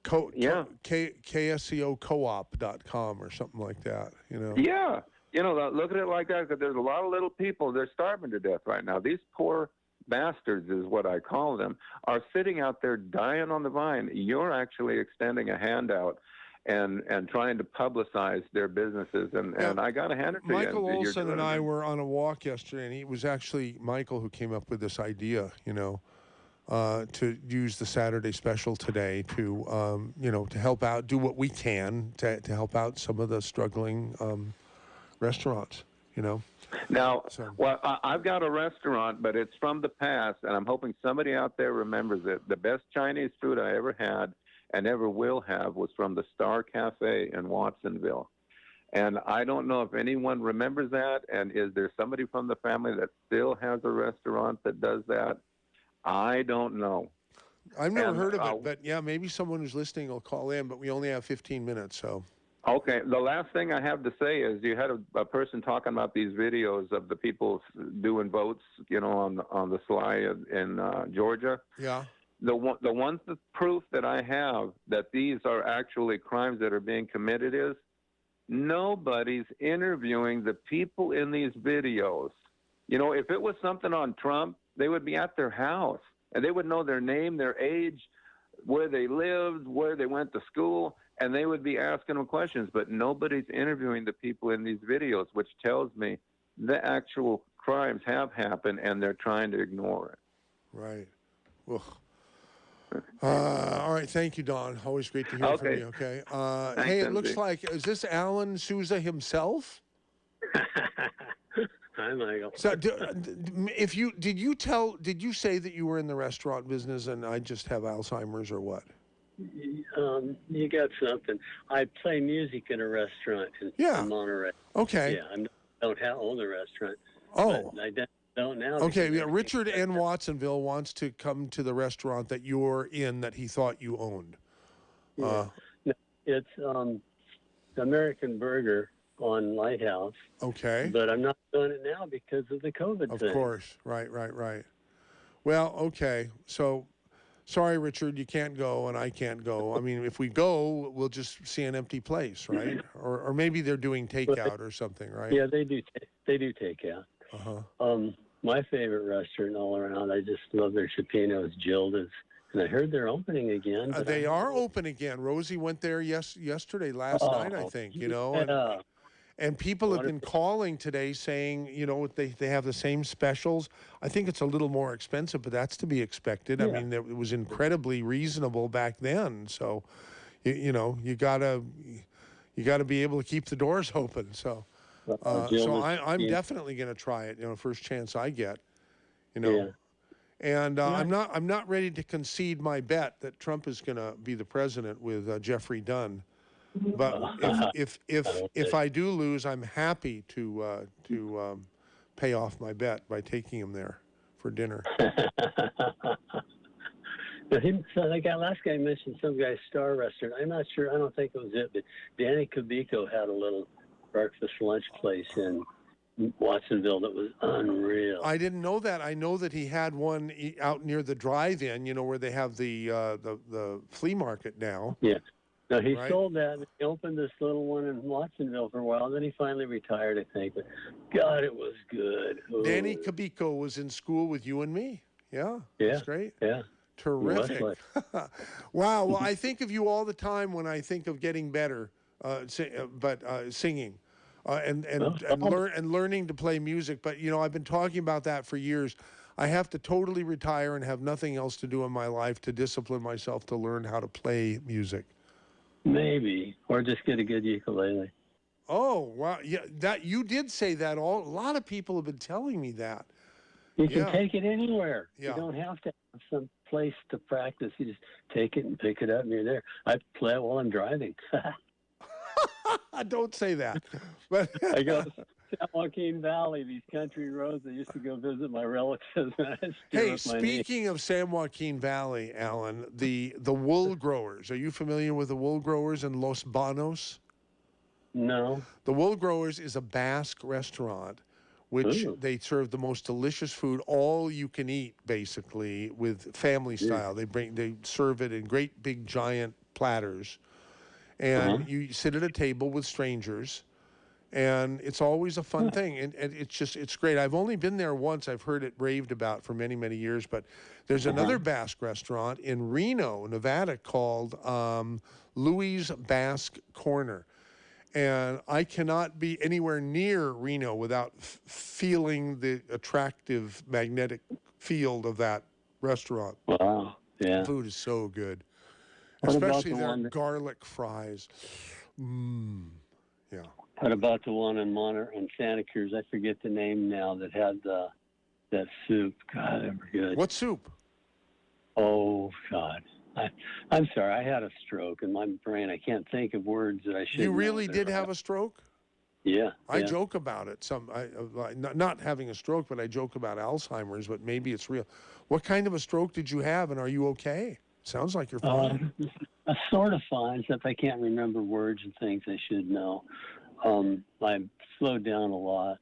KSCOcoop.com or something like that, Yeah. Look at it like that, because there's a lot of little people, they're starving to death right now. These poor bastards is what I call them, are sitting out there dying on the vine. You're actually extending a handout and trying to publicize their businesses, and I got to hand it to you. Michael You're Olson doing and it. I were on a walk yesterday, and it was actually Michael who came up with this idea, to use the Saturday special today to, to help out, do what we can to help out some of the struggling restaurants, Now, I've got a restaurant, but it's from the past, and I'm hoping somebody out there remembers it. The best Chinese food I ever had and ever will have was from the Star Cafe in Watsonville. And I don't know if anyone remembers that, and is there somebody from the family that still has a restaurant that does that? I don't know. I've never heard of it, but yeah, maybe someone who's listening will call in, but we only have 15 minutes, so. Okay, the last thing I have to say is you had a person talking about these videos of the people doing votes, on the sly in Georgia. Yeah. The one proof that I have that these are actually crimes that are being committed is nobody's interviewing the people in these videos. If it was something on Trump, they would be at their house and they would know their name, their age, where they lived, where they went to school, and they would be asking them questions. But nobody's interviewing the people in these videos, which tells me the actual crimes have happened and they're trying to ignore it. Right. Ugh. All right. Thank you, Don. Always great to hear from you. Okay. Hey, it looks like, is this Alan Souza himself? Hi, Michael. So, did you say that you were in the restaurant business and I just have Alzheimer's or what? You got something. I play music in a restaurant in Monterey. Okay. Yeah, I don't own the restaurant. Oh. But don't now. Okay, because yeah, Richard in Watsonville wants to come to the restaurant that you're in that he thought you owned. Yeah. No, it's the American Burger on Lighthouse. Okay. But I'm not doing it now because of the COVID thing. Of course. Right. Well, okay. So, sorry, Richard, you can't go and I can't go. I mean, if we go, we'll just see an empty place, right? Or maybe they're doing takeout or something, right? Yeah, they do. They do takeout. Uh-huh. My favorite restaurant all around, I just love their chipinos, Gilda's. And I heard they're opening again. But They are open again. Rosie went there yesterday, last night, I think, you know. Yeah. And people have been calling today saying, you know, they have the same specials. I think it's a little more expensive, but that's to be expected. I mean, it was incredibly reasonable back then. So, you know, you gotta be able to keep the doors open. So, I'm definitely going to try it. You know, first chance I get. You know. Yeah. And I'm not ready to concede my bet that Trump is going to be the president with Jeffrey Dunn. But if I do lose, I'm happy to pay off my bet by taking him there for dinner. So that guy, last guy mentioned some guy's star restaurant. I'm not sure. I don't think it was it, but Danny Cabico had a little breakfast lunch place in Watsonville that was unreal. I didn't know that. I know that he had one out near the drive-in, you know, where they have the flea market now. Yeah. No, he sold that. And he opened this little one in Watsonville for a while. Then he finally retired, I think. But God, it was good. Ooh. Danny Cabico was in school with you and me. Yeah. Yeah. That's great. Yeah. Terrific. Wow. Well, I think of you all the time when I think of getting better, singing. And learning to play music. But, you know, I've been talking about that for years. I have to totally retire and have nothing else to do in my life to discipline myself to learn how to play music. Maybe. Or just get a good ukulele. Oh, wow. Yeah, that you did say that. A lot of people have been telling me that. You can take it anywhere. Yeah. You don't have to have some place to practice. You just take it and pick it up and you're there. I play it while I'm driving. Don't say that. But I go to San Joaquin Valley, these country roads. I used to go visit my relatives. Hey, speaking of San Joaquin Valley, Alan, the wool growers. Are you familiar with the wool growers in Los Banos? No. The Wool Growers is a Basque restaurant, which they serve the most delicious food, all you can eat, basically, with family style. They serve it in great big giant platters. And you sit at a table with strangers, and it's always a fun thing. And it's great. I've only been there once. I've heard it raved about for many, many years. But there's another Basque restaurant in Reno, Nevada, called Louis' Basque Corner. And I cannot be anywhere near Reno without feeling the attractive magnetic field of that restaurant. Wow. Yeah. The food is so good. What about Especially the their one garlic fries. Yeah. What about the one in Santa Cruz? I forget the name now. That had that soup. God, they were good. What soup? Oh God, I'm sorry. I had a stroke in my brain. I can't think of words that I should. You really did have a stroke? Yeah. I joke about it. Not having a stroke, but I joke about Alzheimer's. But maybe it's real. What kind of a stroke did you have, and are you okay? Sounds like you're fine. I'm sort of fine, except I can't remember words and things I should know. I slowed down a lot.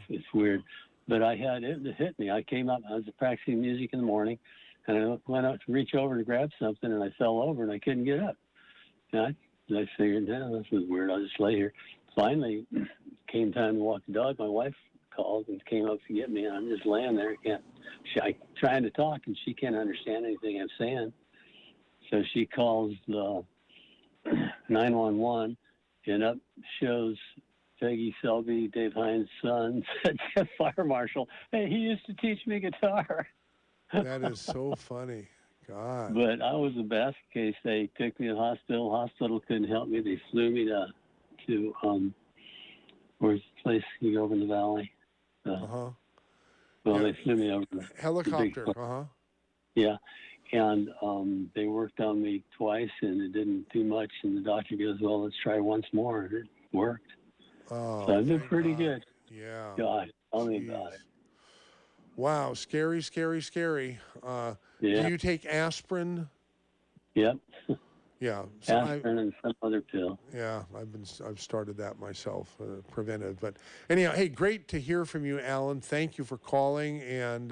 It's weird. But it hit me. I came up, I was practicing music in the morning, and I went out to reach over to grab something, and I fell over, and I couldn't get up. And I figured, this was weird. I'll just lay here. Finally, came time to walk the dog. My wife called and came up to get me, and I'm just laying there. I'm trying to talk, and she can't understand anything I'm saying. So she calls the 911, and up shows Peggy Selby, Dave Hines' son, fire marshal. Hey, he used to teach me guitar. That is so funny. God. But I was a basket case. They took me to the hospital. Hospital couldn't help me. They flew me to where's the place you go over in the valley? Well, they flew me over. Helicopter. Yeah. And they worked on me twice, and it didn't do much. And the doctor goes, well, let's try once more. And it worked. Oh, so I've been pretty good. Yeah. God, tell me about it. Wow, scary, scary, scary. Yeah. Do you take aspirin? Yep. Yeah. Aspirin and some other pill. Yeah, I've started that myself, preventive. But anyhow, hey, great to hear from you, Alan. Thank you for calling, and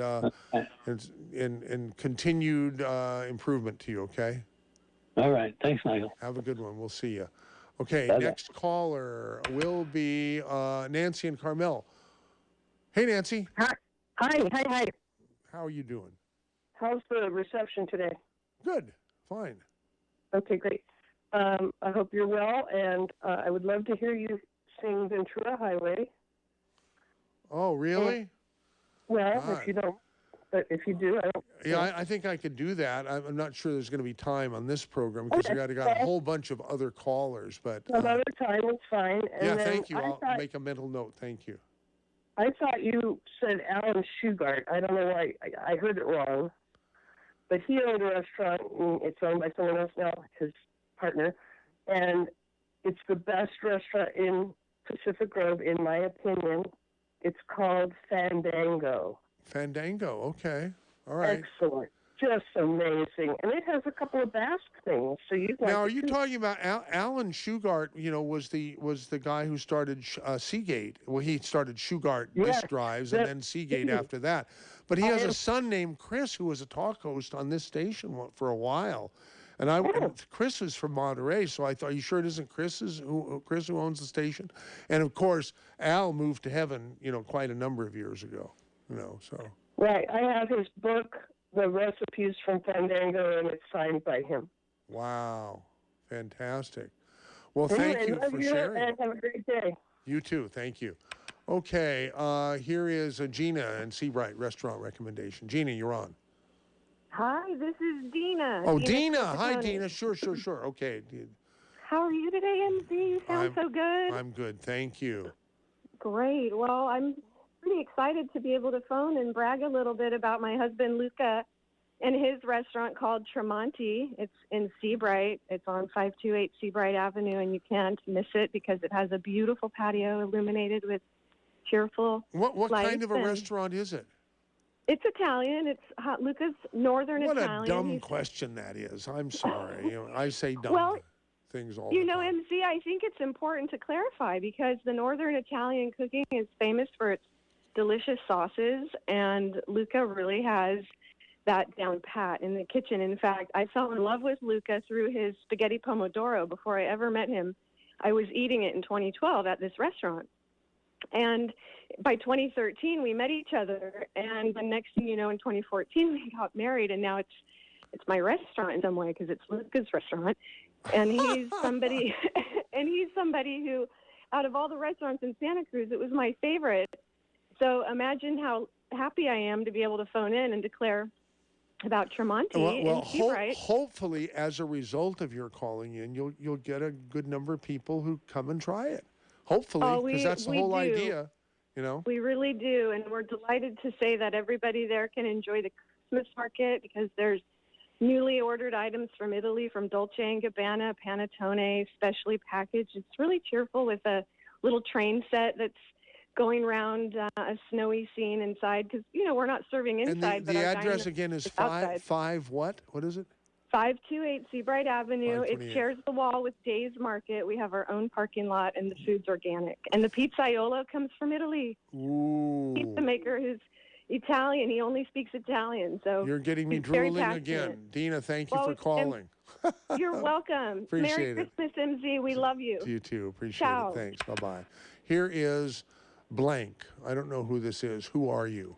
continued improvement to you. Okay. All right. Thanks, Michael. Have a good one. We'll see you. Okay. Bye-bye. Next caller will be Nancy and Carmel. Hey, Nancy. Hi. Hi. How are you doing? How's the reception today? Good. Fine. Okay, great. I hope you're well, and I would love to hear you sing Ventura Highway. Oh, really? Well, God. if you don't, but if you do, I don't. Yeah, I think I could do that. I'm not sure there's going to be time on this program because we got a whole bunch of other callers. But some other time is fine. And yeah, then thank you. I'll make a mental note. Thank you. I thought you said Alan Shugart. I don't know why I heard it wrong. But he owned a restaurant, and it's owned by someone else now, his partner. And it's the best restaurant in Pacific Grove, in my opinion. It's called Fandango. Fandango, okay. All right. Excellent. Just amazing. And it has a couple of Basque things. So you now, are you talking about Alan Shugart, was the guy who started Seagate. Well, he started Shugart Disc Drives and then Seagate after that. But he has a son named Chris who was a talk host on this station for a while. And Chris was from Monterey, so I thought, are you sure it isn't Chris who owns the station? And of course, Al moved to heaven, quite a number of years ago, so. Right. I have his book, The Recipes from Fandango, and it's signed by him. Wow. Fantastic. Well, thank you for sharing. And have a great day. You too. Thank you. Okay. Here is Gina and Seabright restaurant recommendation. Gina, you're on. Hi, this is Dina. Oh, Dina. Hi, Dina. Sure. Okay. How are you today, MC? You sound so good. I'm good. Thank you. Great. Well, I'm pretty excited to be able to phone and brag a little bit about my husband, Luca, and his restaurant called Tremonti. It's in Seabright. It's on 528 Seabright Avenue, and you can't miss it because it has a beautiful patio illuminated with cheerful What lights. kind of a restaurant is it? It's Italian. It's Luca's Northern Italian. What a dumb question that is. I'm sorry. I say dumb things all the time. MC, I think it's important to clarify because the Northern Italian cooking is famous for its delicious sauces, and Luca really has that down pat in the kitchen. In fact, I fell in love with Luca through his spaghetti pomodoro before I ever met him. I was eating it in 2012 at this restaurant. And by 2013, we met each other, and the next thing you know, in 2014, we got married, and now it's my restaurant in some way because it's Luca's restaurant, and he's somebody, who, out of all the restaurants in Santa Cruz, it was my favorite. So imagine how happy I am to be able to phone in and declare about Tremonti and Seabright. Hopefully, as a result of your calling in, you'll get a good number of people who come and try it. Hopefully, because that's the whole idea, We really do, and we're delighted to say that everybody there can enjoy the Christmas market because there's newly ordered items from Italy, from Dolce & Gabbana, Panettone, specially packaged. It's really cheerful with a little train set that's going around a snowy scene inside because, we're not serving inside. And the address again is five what? What is it? 528 Seabright Avenue. It shares the wall with Dave's Market. We have our own parking lot, and the food's organic. And the pizzaiolo comes from Italy. Ooh. Pizza maker who's Italian. He only speaks Italian. So you're getting me drooling again. Dina, thank you for calling. You're welcome. Appreciate Merry Christmas, MZ. We love you. You too. Appreciate Ciao. it. Thanks. Bye-bye. Here is blank. I don't know who this is. Who are you?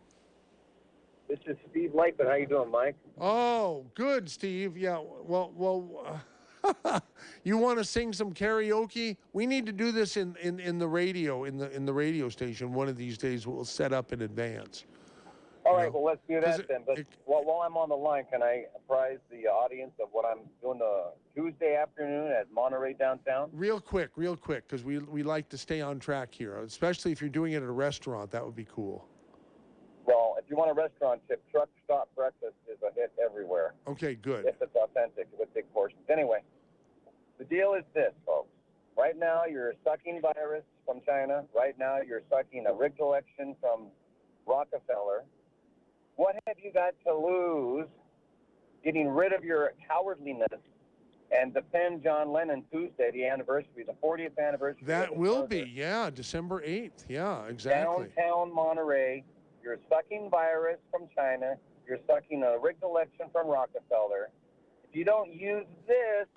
This is Steve Lightman. How you doing, Mike? Oh, good, Steve. Yeah. Well. You want to sing some karaoke? We need to do this in the radio in the radio station. One of these days, we'll set up in advance. All right. Well, let's do that then. But while I'm on the line, can I apprise the audience of what I'm doing the Tuesday afternoon at Monterey downtown? Real quick, because we like to stay on track here, especially if you're doing it at a restaurant. That would be cool. Well, if you want a restaurant tip, truck stop breakfast is a hit everywhere. Okay, good. If it's authentic with big portions. Anyway, the deal is this, folks. Right now, you're sucking virus from China. Right now, you're sucking a rig collection from Rockefeller. What have you got to lose getting rid of your cowardliness and defend John Lennon Tuesday, the anniversary, the 40th anniversary? That will be, yeah, December 8th. Yeah, exactly. Downtown Monterey. You're sucking virus from China. You're sucking a rigged election from Rockefeller. If you don't use this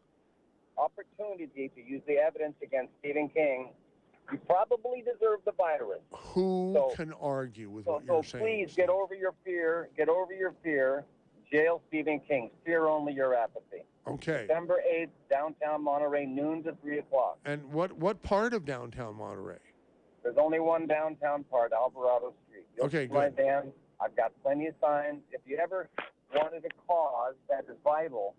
opportunity to use the evidence against Stephen King, you probably deserve the virus. Who can argue with what you're saying? So please get over your fear. Get over your fear. Jail Stephen King. Fear only your apathy. Okay. December 8th, downtown Monterey, noon to 3 o'clock. And what part of downtown Monterey? There's only one downtown part, Alvarado Street. You'll Okay, see my good. van. I've got plenty of signs. If you ever wanted a cause that is vital,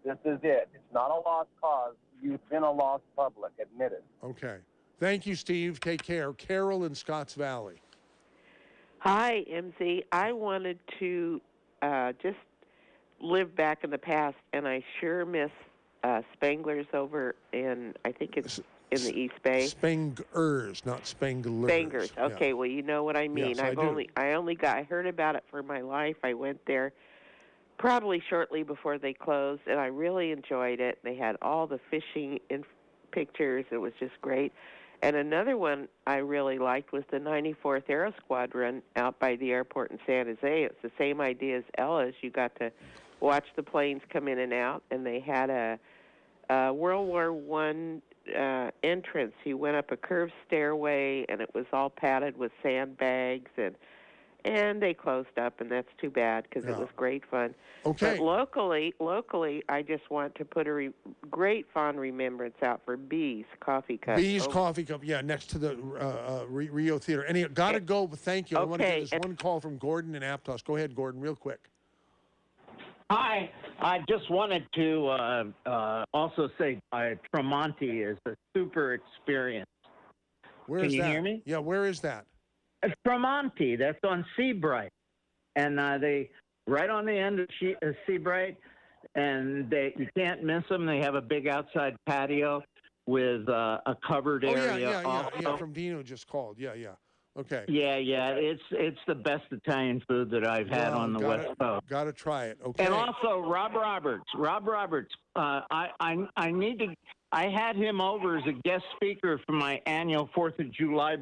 this is it. It's not a lost cause. You've been a lost public. Admit it. Okay. Thank you, Steve. Take care. Carol in Scotts Valley. Hi, MZ. I wanted to just live back in the past, and I sure miss Spangler's over in, I think it's in the East Bay. Spangers, not Spanglers. Spangers. Yeah. Okay, well, you know what I mean. Yes, I do. I heard about it for my life. I went there probably shortly before they closed, and I really enjoyed it. They had all the fishing pictures. It was just great. And another one I really liked was the 94th Aero Squadron out by the airport in San Jose. It's the same idea as Ella's. You got to watch the planes come in and out, and they had a World War I entrance. You went up a curved stairway, and it was all padded with sandbags, and they closed up, and that's too bad because it was great fun. Okay. But locally, I just want to put a great fond remembrance out for Bees Coffee Cup. Bees Coffee Cup, yeah, next to the Rio Theater. Anyhow, got to go, but thank you. I want to get this one call from Gordon in Aptos. Go ahead, Gordon, real quick. Hi, I just wanted to also say Tremonti is a super experience. Where Can is you that? hear me? Yeah, where is that? Tremonti, that's on Seabright. And they, right on the end of Seabright, and you can't miss them. They have a big outside patio with a covered area. Yeah, from Dino just called. Yeah. Okay. Yeah, it's the best Italian food that I've had on the West Coast. Got to try it. Okay. And also Rob Roberts. I need to. I had him over as a guest speaker for my annual 4th of July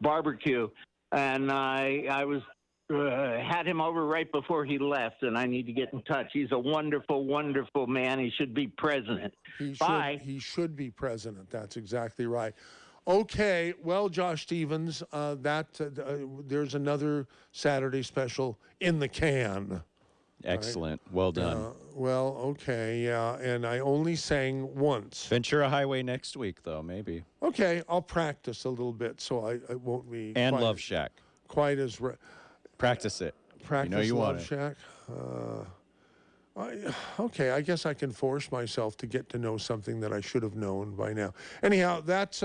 barbecue, and I was had him over right before he left, and I need to get in touch. He's a wonderful, wonderful man. He should be president. Bye. He should be president. That's exactly right. Okay, well, Josh Stevens, there's another Saturday special in the can. Excellent. Well done. Well, okay, yeah, and I only sang once. Ventura Highway next week, though, maybe. Okay, I'll practice a little bit so I won't be... And quite, Love Shack. Quite as... Practice it. Practice you know you Love want it. Shack. Okay, I guess I can force myself to get to know something that I should have known by now. Anyhow, that's...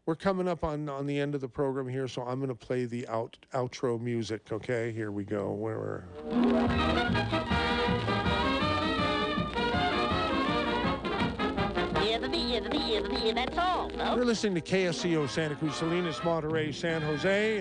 we're coming up on the end of the program here, so I'm going to play the outro music, okay? Here we go. That's all, folks. You're listening to KSCO Santa Cruz, Salinas, Monterey, San Jose.